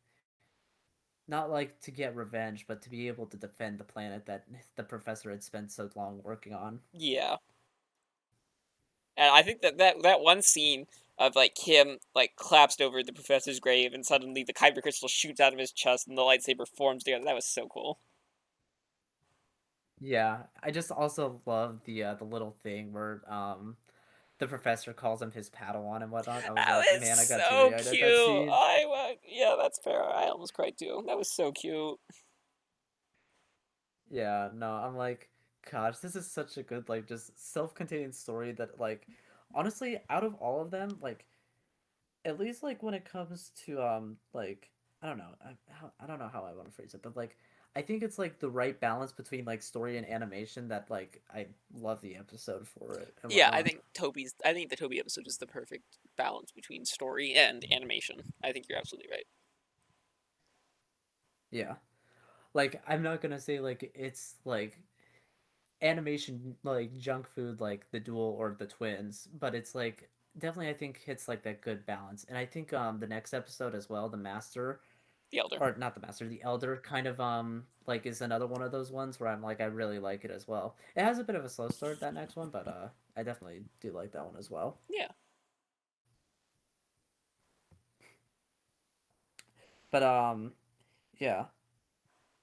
not like to get revenge but to be able to defend the planet that the professor had spent so long working on. Yeah. And I think that one scene of like him like collapsed over the professor's grave and suddenly the kyber crystal shoots out of his chest and the lightsaber forms together. That was so cool. Yeah, I just also love the little thing where the professor calls him his Padawan and whatnot. I was That like, was man, I got so teary eyed at cute. that scene. Yeah, that's fair. I almost cried too. That was so cute. Yeah, no, I'm like, gosh, this is such a good like just self-contained story that like honestly, out of all of them, like at least like when it comes to like I don't know, I don't know how I want to phrase it, but like I think it's like the right balance between like story and animation that like I love the episode for it and Yeah, whatnot. I think the Toby episode is the perfect balance between story and animation. I think you're absolutely right. Yeah. Like I'm not gonna say like it's like animation like junk food like the duel or the twins, but it's like definitely I think hits like that good balance. And I think the next episode as well, the master The Elder. or not the master, the elder kind of like is another one of those ones where I'm like I really like it as well. It has a bit of a slow start that next one, but I definitely do like that one as well. Yeah, But yeah,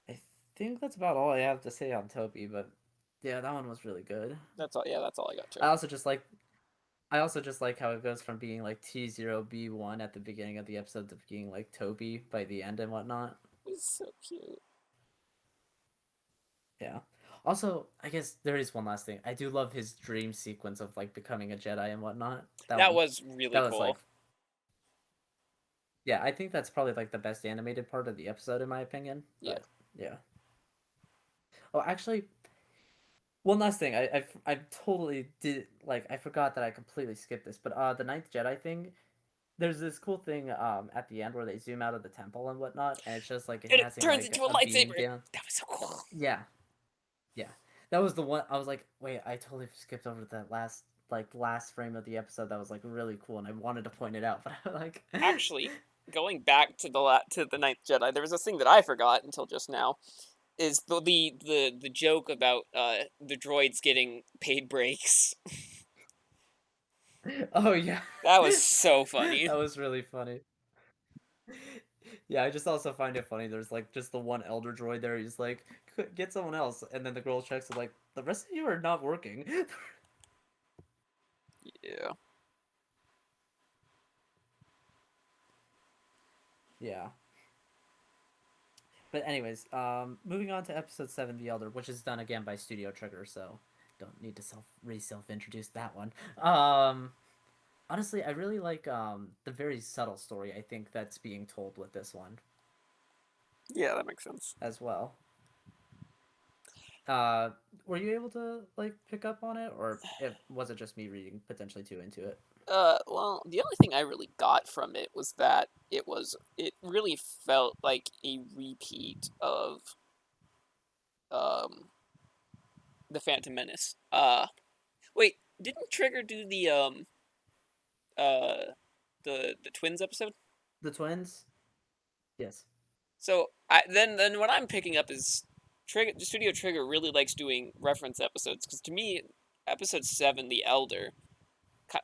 I think that's about all I have to say on Toby, but yeah, that one was really good. that's all. Yeah, that's all I got too. I also just like I also just like how it goes from being like T0B1 at the beginning of the episode to being like Toby by the end and whatnot. It was so cute. Yeah. Also, I guess there is one last thing. I do love his dream sequence of like becoming a Jedi and whatnot. That was really That was cool. like, yeah, I think that's probably like the best animated part of the episode in my opinion. Yeah. But yeah. Oh, actually, one last thing. I totally did like I forgot that I completely skipped this. But the Ninth Jedi thing, there's this cool thing at the end where they zoom out of the temple and whatnot, and it's just like it And it has turns like into a a beam lightsaber. down. That was so cool. Yeah, yeah, that was the one. I was like, wait, I totally skipped over that last frame of the episode. That was like really cool, and I wanted to point it out, but I like, Actually, going back to the Ninth Jedi, there was this thing that I forgot until just now. Is the joke about the droids getting paid breaks? oh yeah, That was so funny. that was really funny. Yeah, I just also find it funny. There's like just the one elder droid there. He's like, get someone else, and then the girl checks it like the rest of you are not working. Yeah. Yeah. But anyways, moving on to episode 7, The Elder, which is done again by Studio Trigger, so don't need to self introduce that one. Honestly, I really like the very subtle story I think that's being told with this one Yeah, that makes sense. as well. Uh, were you able to like pick up on it, or was it just me reading potentially too into it? Well, the only thing I really got from it was that it really felt like a repeat of um the Phantom Menace. Wait, didn't Trigger do uh the twins episode? The twins, yes. So then what I'm picking up is Studio Trigger really likes doing reference episodes because to me episode 7, The Elder,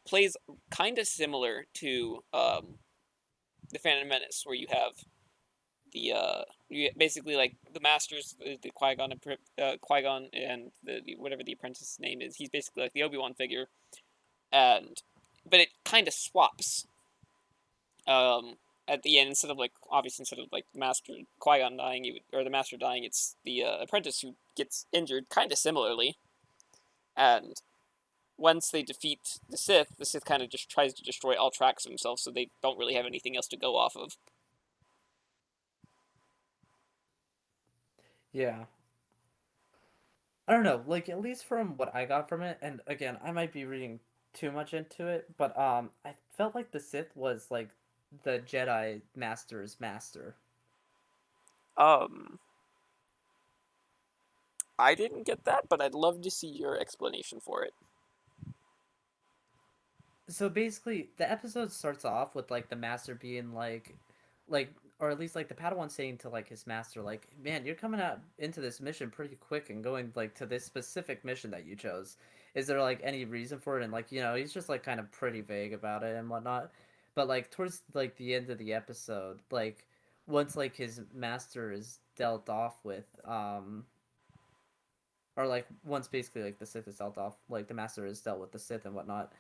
plays kind of similar to the Phantom Menace, where you have you basically like the masters, the Qui Gon and the whatever the apprentice's name is. He's basically like the Obi-Wan figure, and but it kind of swaps. At the end, instead of like Master Qui Gon dying, or the Master dying, it's the apprentice who gets injured, kind of similarly. And once they defeat the Sith kind of just tries to destroy all tracks of himself, so they don't really have anything else to go off of. Yeah. I don't know, like at least from what I got from it, and again, I might be reading too much into it, but I felt like the Sith was like the Jedi Master's master. Um, I didn't get that, but I'd love to see your explanation for it. So basically, the episode starts off with like the master being like, or at least like the Padawan saying to like his master, like, "Man, you're coming out into this mission pretty quick and going like to this specific mission that you chose. Is there like any reason for it?" And like, he's just like kind of pretty vague about it and whatnot. But like towards like the end of the episode, like once like his master is dealt off with, or like once basically like the Sith is dealt off, like the master is dealt with the Sith and whatnot,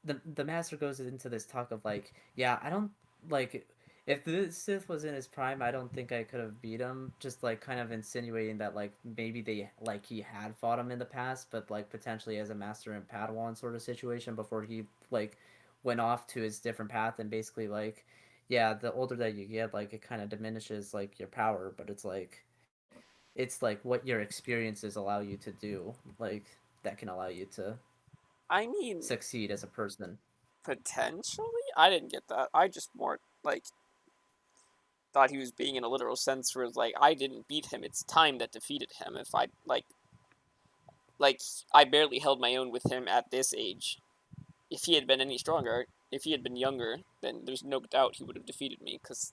the master goes into this talk of like, yeah, I don't like if the Sith was in his prime, I don't think I could have beat him. Just like kind of insinuating that like maybe they like he had fought him in the past, but like potentially as a master and Padawan sort of situation before he like went off to his different path and basically like, yeah, the older that you get, like it kind of diminishes like your power, but it's like what your experiences allow you to do, like that can allow you to I mean, succeed as a person. potentially, I didn't get that. I just more like thought he was being in a literal sense, where it's like I didn't beat him. It's time that defeated him. If I like I barely held my own with him at this age. If he had been any stronger, if he had been younger, then there's no doubt he would have defeated me. Because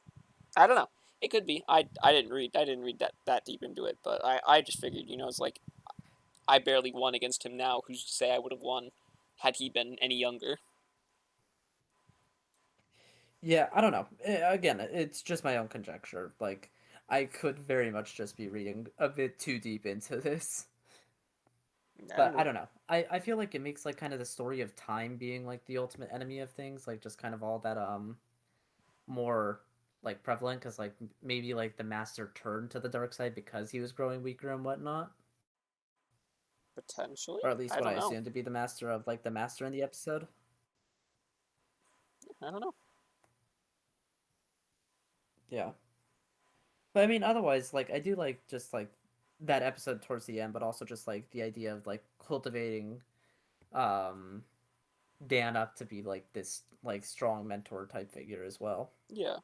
I don't know. It could be. I didn't read that deep into it, but I just figured, it's like I barely won against him now. Who's to say I would have won had he been any younger? Yeah, I don't know. Again, it's just my own conjecture. Like, I could very much just be reading a bit too deep into this. But I And don't know. I feel like it makes like kind of the story of time being like the ultimate enemy of things, like just kind of all that more like prevalent because like maybe like the master turned to the dark side because he was growing weaker and whatnot, or potentially, at least what I I don't know. assume to be the master of like the master in the episode. I don't know. Yeah. But I mean, otherwise, like I do like just like that episode towards the end, but also just like the idea of like cultivating um Dan up to be like this like strong mentor type figure as well. Yeah,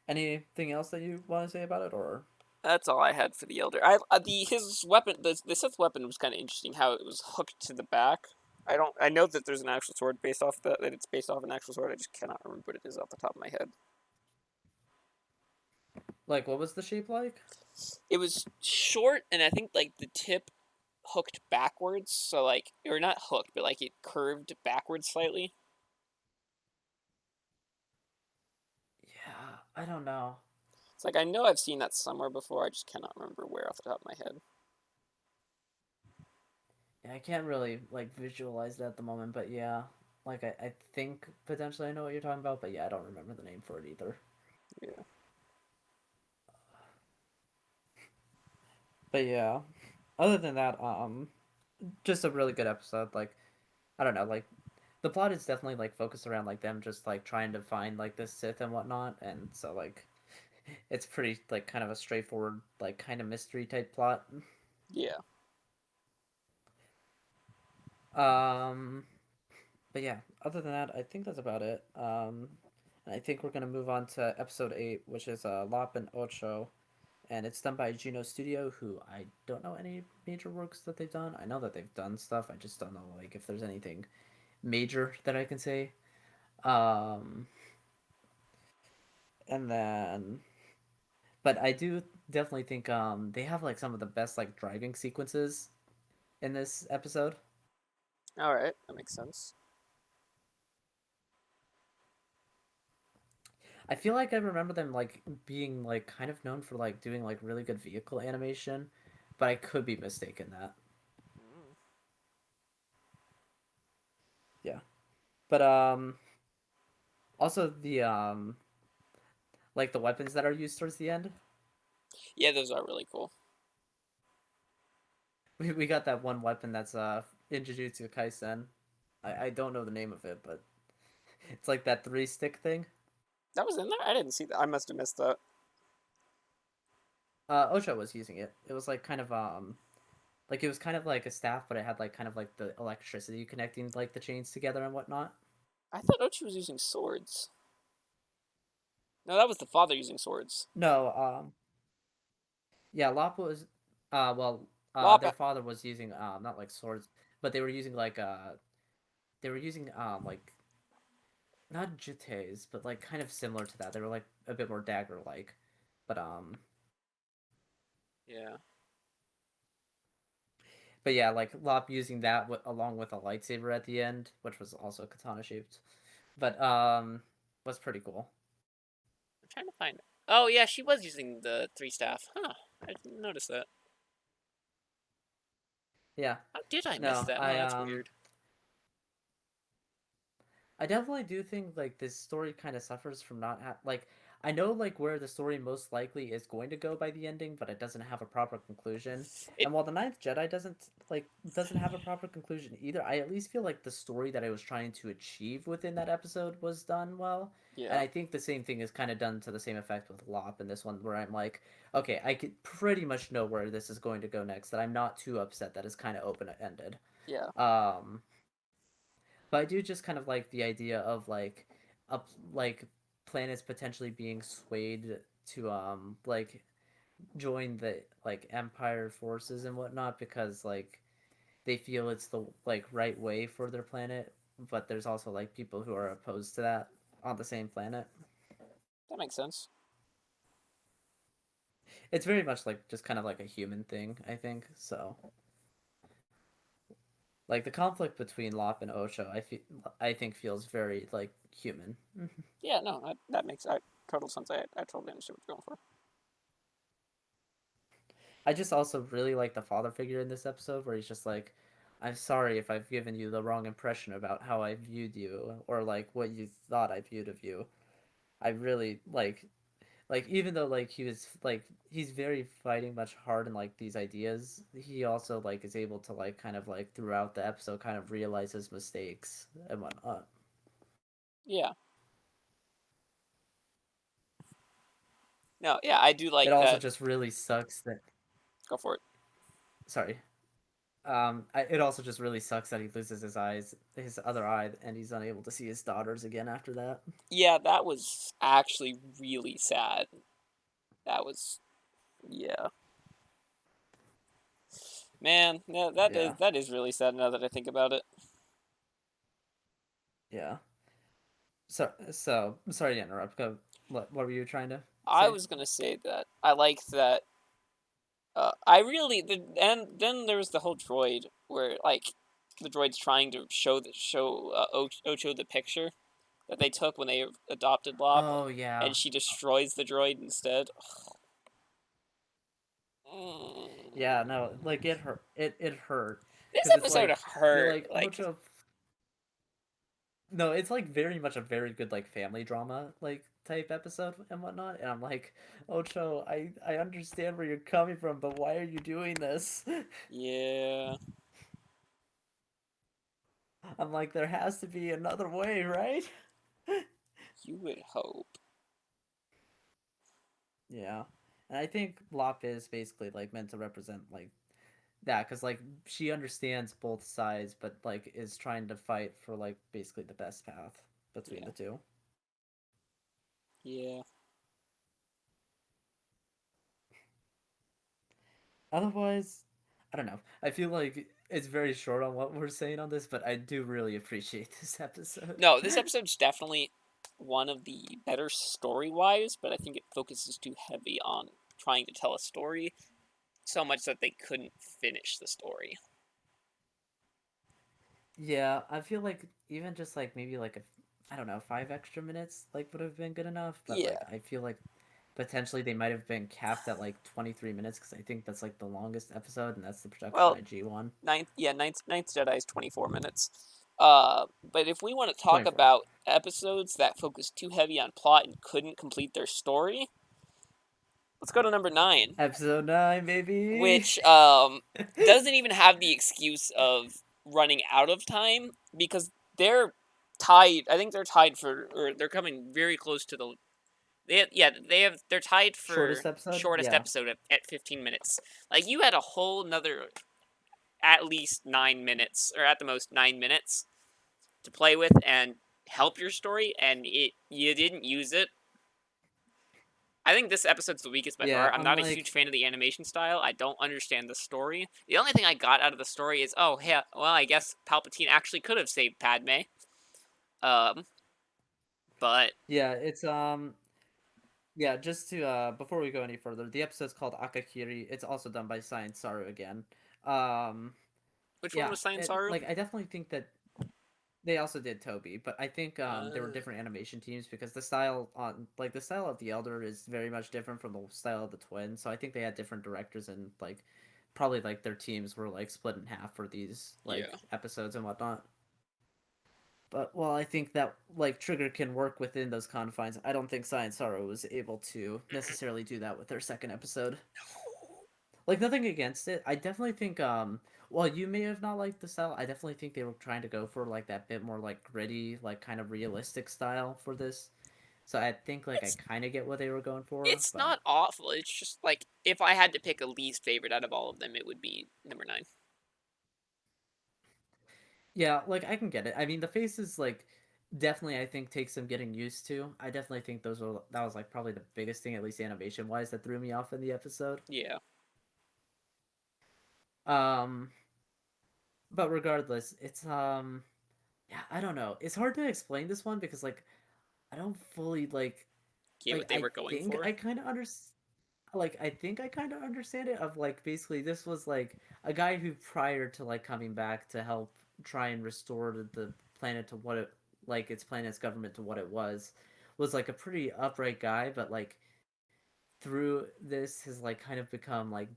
Anything else that you want to say about it, or that's all I had for the elder. I the his weapon, the Sith weapon was kind of interesting. How it was hooked to the back. I don't. I know that there's an actual sword based off that it's based off an actual sword. I just cannot remember what it is off the top of my head. like what was the shape like? It was short, and I think like the tip hooked backwards. So like, or not hooked, but like it curved backwards slightly. Yeah, I don't know. It's like I know I've seen that somewhere before. I just cannot remember where off the top of my head. Yeah, I can't really like visualize that at the moment, but yeah, like I think potentially I know what you're talking about, but yeah, I don't remember the name for it either. Yeah. But yeah, other than that, just a really good episode. Like I don't know, like the plot is definitely like focused around like them just like trying to find like this Sith and whatnot, and so like it's pretty like kind of a straightforward like kind of mystery type plot. Yeah. Um, but yeah, other than that, I think that's about it. And I think we're gonna move on to episode 8, which is Lop and Ocho, and it's done by Juno Studio, who I don't know any major works that they've done. I know that they've done stuff. I just don't know like if there's anything major that I can say. Um, and then But I do definitely think they have like some of the best like driving sequences in this episode. All right, that makes sense. I feel like I remember them like being like kind of known for like doing like really good vehicle animation, but I could be mistaken that. Mm. Yeah. But also the like the weapons that are used towards the end. Yeah, those are really cool. We got that one weapon that's in Jujutsu Kaisen. I don't know the name of it, but it's like that three stick thing. That was in there. I didn't see that. I must have missed that. Osha was using it. It was like kind of like it was kind of like a staff, but it had like kind of like the electricity connecting like the chains together and whatnot. I thought Ochi was using swords. No, that was the father using swords. No, yeah, Lop was well their Lop. father was using not like swords, but they were using like they were using like not jittes, but like kind of similar to that. They were like a bit more dagger like. But Yeah. but yeah, like Lop using that along with a lightsaber at the end, which was also katana shaped. But was pretty cool. I'm trying to find it. Oh yeah, she was using the three staff. Huh. I didn't notice that. Yeah. How did I miss No, that? Oh, that's weird. I definitely do think like this story kind of suffers from not like I know like where the story most likely is going to go by the ending, but it doesn't have a proper conclusion. It. And while the Ninth Jedi doesn't have a proper conclusion either, I at least feel like the story that I was trying to achieve within that episode was done well. And Yeah. I think the same thing is kind of done to the same effect with Lop in this one, where I'm like, okay, I could pretty much know where this is going to go next. That I'm not too upset that it's kind of open ended. Yeah. Um, but I do just kind of like the idea of like up like planets potentially being swayed to like join the like empire forces and whatnot because like they feel it's the like right way for their planet, but there's also like people who are opposed to that on the same planet. That makes sense. It's very much like just kind of like a human thing, I think. So like the conflict between Lop and Osho, I think feels very like human. Yeah. No, that makes total sense. I totally understand what you're going for. I just also really like the father figure in this episode where he's just like, I'm sorry if I've given you the wrong impression about how I viewed you or like what you thought I viewed of you. I really like even though like he was like he's very fighting much hard in like these ideas, he also like is able to like kind of like throughout the episode kind of realize his mistakes and whatnot. Yeah. No. Yeah, I do It like also that. just really sucks that Go for it. sorry. It also just really sucks that he loses his other eye, and he's unable to see his daughters again after that. Yeah, that was actually really sad. That was. Yeah. Man, no, Yeah, that is really sad now that I think about it. yeah. So sorry to interrupt. Go. What were you trying to I say? was gonna say that I like that. I really and then there was the whole droid where like the droid's trying to show Ocho the picture that they took when they adopted Lop, Oh yeah, and she destroys the droid instead. Mm. yeah. No, like it hurt. It hurt This because it's episode like you're hurt. like Like, Ocho. No, it's like very much a very good like family drama like type episode and whatnot, and I'm like, Ocho, I understand where you're coming from, but why are you doing this? yeah, I'm like, there has to be another way, right? you would hope. Yeah. And I think Lop is basically like meant to represent like that because like she understands both sides, but like is trying to fight for like basically the best path between Yeah, the two. yeah. Otherwise, I don't know. I feel like it's very short on what we're saying on this, but I do really appreciate this episode. No, this episode's definitely. one of the better story-wise, but I think it focuses too heavy on trying to tell a story so much that they couldn't finish the story. Yeah, I feel like even just like maybe like a, I don't know, 5 extra minutes like would have been good enough. But Yeah. like I feel like potentially they might have been capped at like 23 minutes because I think that's like the longest episode, and that's the production Well, IG one. Ninth Jedi is 24 minutes. But if we want to talk 24. about episodes that focus too heavy on plot and couldn't complete their story, let's go to number 9, Episode 9, baby. which doesn't even have the excuse of running out of time because they're tied. I think they're tied for, or they're coming very close to the. They're tied for Shortest episode? shortest Yeah. episode at 15 minutes. Like you had a whole another at least 9 minutes, or at the most 9 minutes, to play with and help your story, and you didn't use it. I think this episode's the weakest by Yeah, far. I'm I'm not a huge like, fan of the animation style. I don't understand the story. The only thing I got out of the story is, oh, yeah, well, I guess Palpatine actually could have saved Padme. Um, but yeah, it's yeah, just to before we go any further, the episode's called Akakiri. It's also done by Science Saru again. Um which one yeah, was Science it, Saru? like I definitely think that they also did Toby, but I think there were Uh, different animation teams because the style on like the style of the Elder is very much different from the style of the Twin. So I think they had different directors and like probably like their teams were like split in half for these like yeah. episodes and whatnot. But while I think that like Trigger can work within those confines, I don't think Science Sorrow was able to necessarily do that with their second episode. Like nothing against it. I definitely think while you may have not liked the style, I definitely think they were trying to go for like that bit more like gritty, like kind of realistic style for this. So I think like I It's kind of get what they were going for, it's but not awful. It's just like if I had to pick a least favorite out of all of them, it would be number 9. yeah, like I can get it. I mean, the faces like definitely I think takes some getting used to. I definitely think that was like probably the biggest thing, at least animation wise, that threw me off in the episode. Yeah. Um, but regardless, it's yeah, I don't know. It's hard to explain this one because like I don't fully Get what they I were going think for. I kind of understand. Like I think I kind of understand it. Of like basically this was like a guy who prior to like coming back to help try and restore the planet to what it like its planet's government to what it was like a pretty upright guy, but like through this has like kind of become like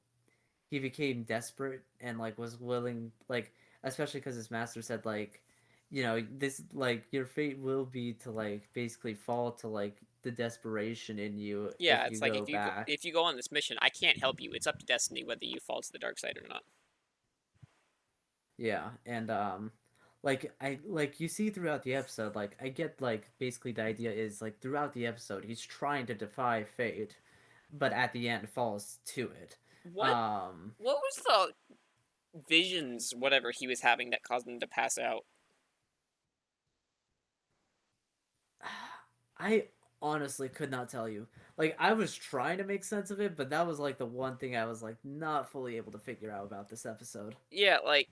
he became desperate and like was willing like especially because his master said like you know this like your fate will be to like basically fall to like the desperation in you Yeah, if you it's like go back. if you go on this mission, I can't help you. It's up to destiny whether you fall to the dark side or not. Yeah, and like I like you see throughout the episode like I get like basically the idea is like throughout the episode he's trying to defy fate but at the end falls to it. What um what was the visions whatever he was having that caused him to pass out? I honestly could not tell you. Like I was trying to make sense of it, but that was like the one thing I was like not fully able to figure out about this episode. Yeah, like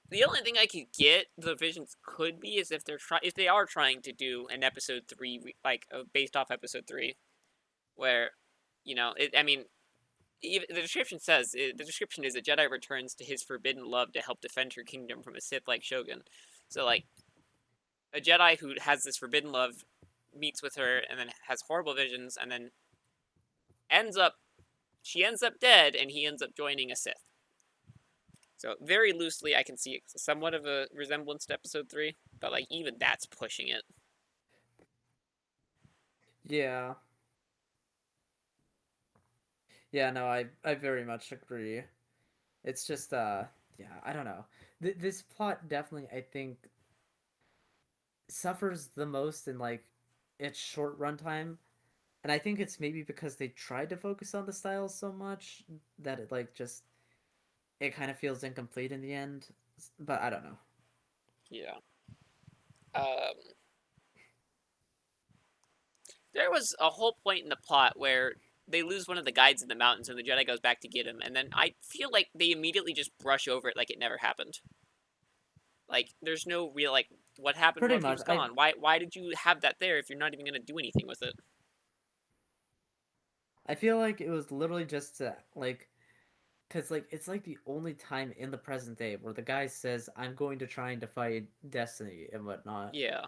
the only thing I could get the visions could be is if they are trying to do an episode 3 based off episode 3 where I mean even, the description says the description is a Jedi returns to his forbidden love to help defend her kingdom from a Sith like shogun. So like a Jedi who has this forbidden love meets with her and then has horrible visions and then ends up she ends up dead and he ends up joining a Sith. So very loosely I can see somewhat of a resemblance to episode 3, but like even that's pushing it. Yeah. Yeah, no, I very much agree. It's just yeah, I don't know. This plot definitely I think suffers the most in like its short runtime. And I think it's maybe because they tried to focus on the styles so much that it like just it kind of feels incomplete in the end. But I don't know. Yeah. Um there was a whole point in the plot where they lose one of the guides in the mountains and the Jedi goes back to get him, and then I feel like they immediately just brush over it like it never happened. Like there's no real like what happened Pretty while he much. was gone? Why did you have that there if you're not even gonna do anything with it? I feel like it was literally just to like, cause like it's like the only time in the present day where the guy says, "I'm going to try and defy destiny" and whatnot. Yeah,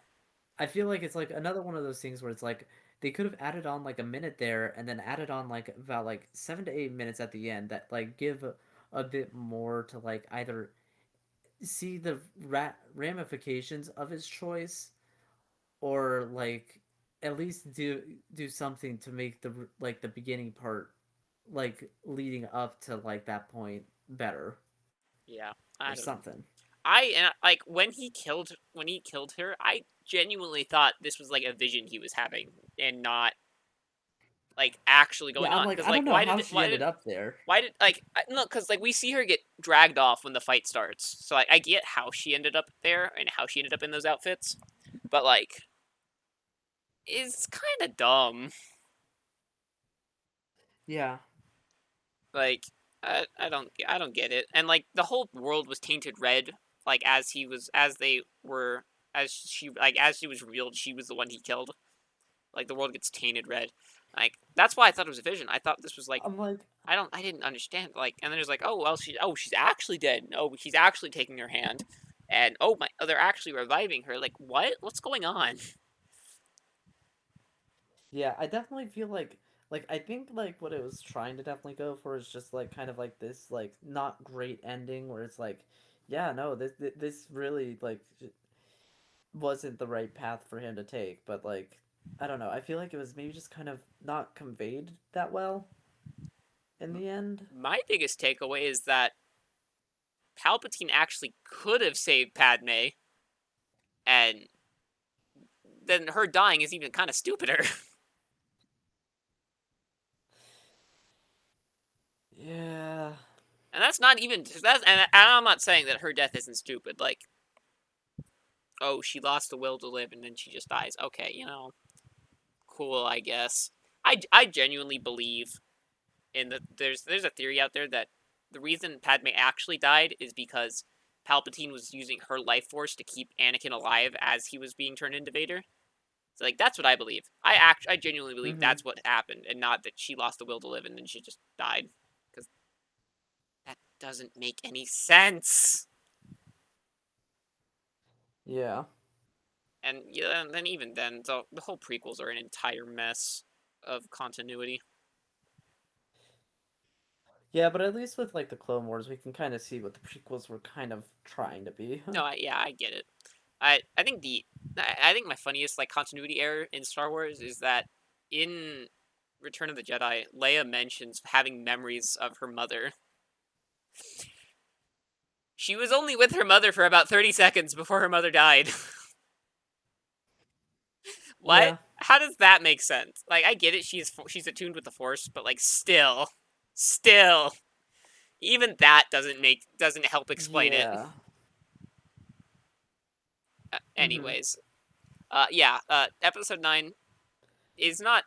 I feel like it's like another one of those things where it's like they could have added on like a minute there and then added on like about like 7 to 8 minutes at the end that like give a bit more to like either see the ramifications of his choice or like at least do something to make the like the beginning part like leading up to like that point better yeah. or I don't know. something. Like when he killed her, I genuinely thought this was like a vision he was having and not like actually going Yeah, I'm on. like Because I don't like know how she ended up there. no? Because like we see her get dragged off when the fight starts. So like I get how she ended up there and how she ended up in those outfits, but like it's kind of dumb. Yeah. Like I don't get it. And like the whole world was tainted red. Like as they were as she was revealed, she was the one he killed. Like the world gets tainted red. Like that's why I thought it was a vision. I thought this was like I'm like I didn't understand. Like and then there's like she's actually dead. Oh he's actually taking her hand, and they're actually reviving her. Like what's going on? yeah, I definitely feel like I think like what it was trying to definitely go for is just like kind of like this like not great ending where it's like yeah, no, this really like wasn't the right path for him to take, but like I don't know. I feel like it was maybe just kind of not conveyed that well in the end. My biggest takeaway is that Palpatine actually could have saved Padme, and then her dying is even kind of stupider. Yeah. And that's not even that's and I'm not saying that her death isn't stupid. Like, oh, she lost the will to live and then she just dies. Okay, cool, I guess. I genuinely believe in the there's a theory out there that the reason Padme actually died is because Palpatine was using her life force to keep Anakin alive as he was being turned into Vader. So like that's what I believe. I genuinely believe Mhm. that's what happened and not that she lost the will to live and then she just died because that doesn't make any sense. Yeah. And yeah, and then even then, the whole prequels are an entire mess of continuity. Yeah, but at least with like the Clone Wars, we can kind of see what the prequels were kind of trying to be. No, yeah, I get it. I think I think my funniest like continuity error in Star Wars is that in Return of the Jedi, Leia mentions having memories of her mother. She was only with her mother for about 30 seconds before her mother died. What? Yeah. How does that make sense? Like I get it, she's attuned with the Force, but like still, even that doesn't help explain it. Yeah. Mhm. Anyways, yeah, episode 9 is not.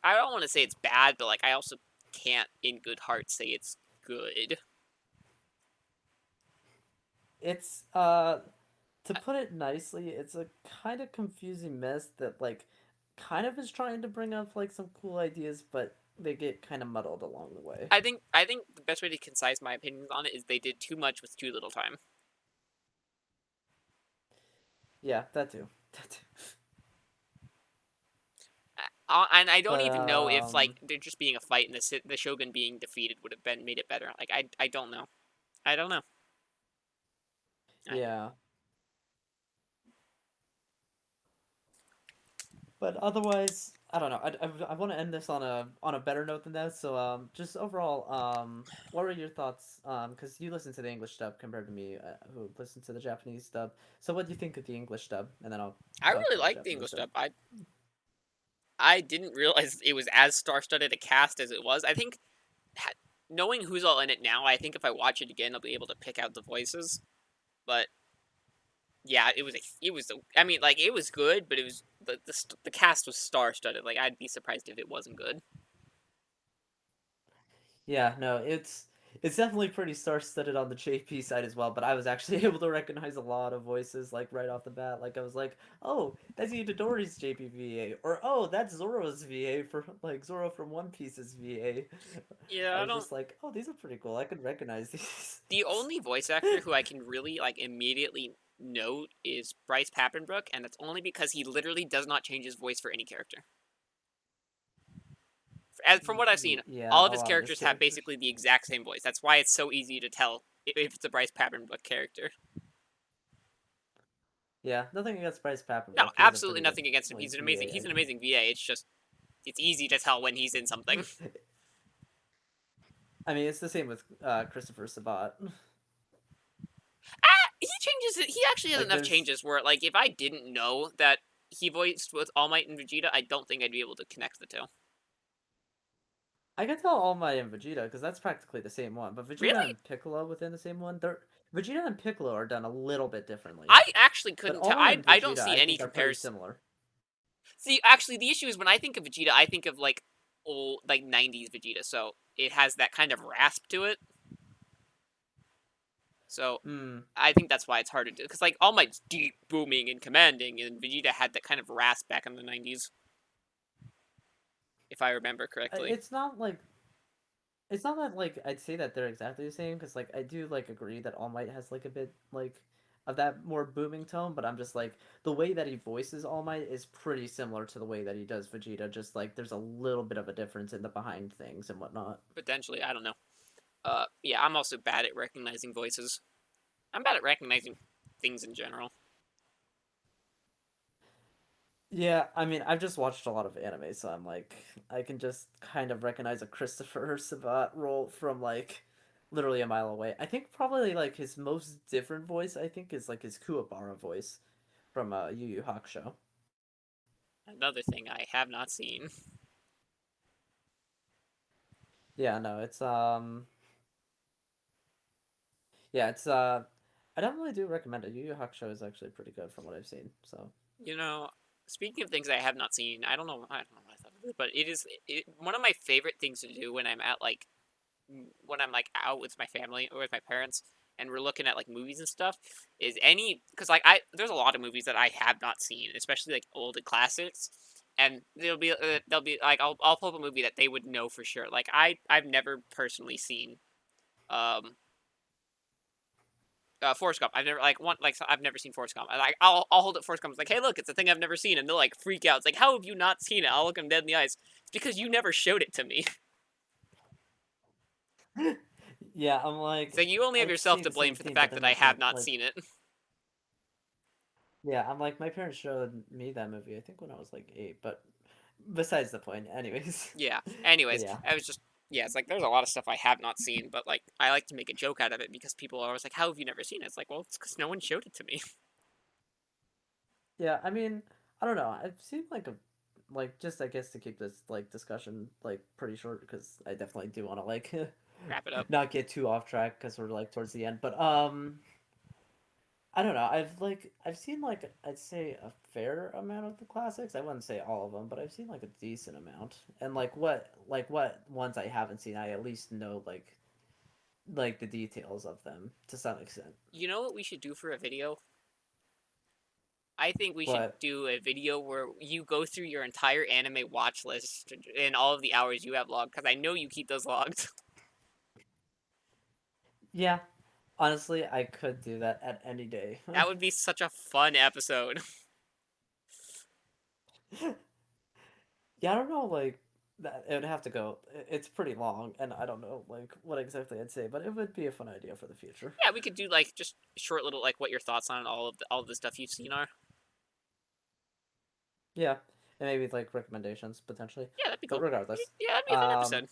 I don't want to say it's bad, but like I also can't, in good heart, say it's good. It's to put it nicely, it's a kind of confusing mess that like kind of is trying to bring up like some cool ideas, but they get kind of muddled along the way. I think the best way to concise my opinions on it is they did too much with too little time. Yeah, that too. That too. And I don't But even know if like there just being a fight and the Shogun being defeated would have been made it better. Like I don't know. I don't know. I, yeah. But otherwise, I don't know. I want to end this on a better note than that. So just overall, what were your thoughts? Because you listen to the English dub compared to me, who listens to the Japanese dub. So what do you think of the English dub? And then I'll I talk really about the like the Japanese English dub. dub. I didn't realize it was as star-studded a cast as it was. I think knowing who's all in it now, I think if I watch it again, I'll be able to pick out the voices. But yeah, I mean, like it was good, but it was the cast was star-studded. Like I'd be surprised if it wasn't good. Yeah, no, it's definitely pretty star-studded on the JP side as well. But I was actually able to recognize a lot of voices like right off the bat. Like I was like, oh, that's Itadori's JP VA, or oh, that's Zoro's VA for like Zoro from One Piece's VA. I Yeah, I was don't. just like, oh, these are pretty cool. I could recognize these. The only voice actor who I can really like immediately note is Bryce Papenbrook, and that's only because he literally does not change his voice for any character. As from what I've seen, Yeah, all of a his lot of his characters have characters. basically the exact same voice. That's why it's so easy to tell if it's a Bryce Papenbrook character. Yeah, nothing against Bryce No, Papenbrook. He has a absolutely pretty good nothing against him. like He's an amazing. VA. He's an amazing VA. It's just it's easy to tell when he's in something. I mean, it's the same with Christopher Sabat. He changes it. He actually has Like, enough there's changes where, like, if I didn't know that he voiced with All Might and Vegeta, I don't think I'd be able to connect the two. I can tell All Might and Vegeta because that's practically the same one. But Vegeta Really? and Piccolo within the same one, they're Vegeta and Piccolo are done a little bit differently. I actually But couldn't All tell. Might I and I don't Vegeta, see I any think, are pretty comparison. similar. See, actually, the issue is when I think of Vegeta, I think of like old, like '90s Vegeta. So it has that kind of rasp to it. So Hmm. I think that's why it's hard to do. Because like All Might's deep, booming, and commanding, and Vegeta had that kind of rasp back in the '90s, if I remember correctly. It's not that like I'd say that they're exactly the same because like I do like agree that All Might has like a bit like of that more booming tone, but I'm just like the way that he voices All Might is pretty similar to the way that he does Vegeta. Just like there's a little bit of a difference in the behind things and whatnot. Potentially, I don't know. Yeah, I'm also bad at recognizing voices. I'm bad at recognizing things in general. Yeah, I mean, I've just watched a lot of anime, so I'm like, I can just kind of recognize a Christopher Sabat role from like literally a mile away. I think probably like his most different voice, I think, is like his Kuwabara voice from Yu Yu Hakusho. Another thing I have not seen. Yeah, no, yeah, I definitely do recommend it. Yu Yu Hakusho is actually pretty good from what I've seen. So You know, speaking of things I have not seen, I don't know what I thought of it, but one of my favorite things to do when I'm at like when I'm like out with my family or with my parents and we're looking at like movies and stuff is any because like I there's a lot of movies that I have not seen, especially like old classics. And they'll be like I'll pull up a movie that they would know for sure. Like I've never personally seen um Forrest Gump. I've never like one like so I've never seen Forrest Gump. I'll hold up Forrest Gump. It's like, hey, look, it's a thing I've never seen, and they'll like freak out. It's like, how have you not seen it? I'll look them dead in the eyes. It's because you never showed it to me. yeah, I'm It's like like you only have I'd yourself say to the blame same for the thing, but fact then that I like have that not like seen it. yeah, I'm like my parents showed me that movie I think when I was like 8, but besides the point, anyways. Yeah. But Anyways, yeah, I was just yeah. It's like there's a lot of stuff I have not seen, but like I like to make a joke out of it because people are always like, how have you never seen it? It's like, well, it's because no one showed it to me. yeah. I mean, I don't know. I've seen like just I guess to keep this like discussion like pretty short because I definitely do want to like Wrap it up. not get too off track because we're like towards the end. But I don't know. I've seen like I'd say a fair amount of the classics. I wouldn't say all of them, but I've seen like a decent amount. And like what ones I haven't seen, I at least know like the details of them to some extent. You know what we should do for a video? I think we should But do a video where you go through your entire anime watch list and all of the hours you have logged, because I know you keep those logged. yeah, honestly, I could do that at any day. That would be such a fun episode. Yeah, I don't know like that it would have to go. It's pretty long, and I don't know like what exactly I'd say, but it would be a fun idea for the future. Yeah, we could do like just short little like what your thoughts on all of the stuff you've seen are. Yeah, and maybe like recommendations potentially. Yeah, that'd be But cool. regardless, Yeah, that'd be a fun um, episode.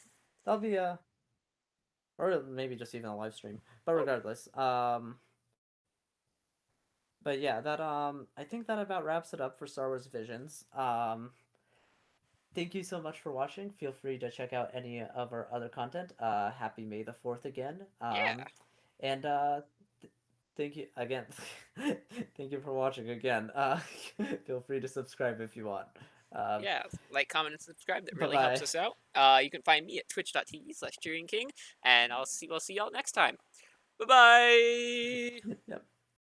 that'll be or maybe just even a live stream. But Oh, regardless, but yeah, that I think that about wraps it up for Star Wars Visions. Thank you so much for watching. Feel free to check out any of our other content. Happy May the 4th again. yeah. And thank you again. Thank you for watching again. Feel free to subscribe if you want. Yeah, like, comment, and subscribe. That Bye really helps bye. us out. You can find me at twitch.tv/CheeringKing, and we'll see y'all next time. Bye bye. Yep.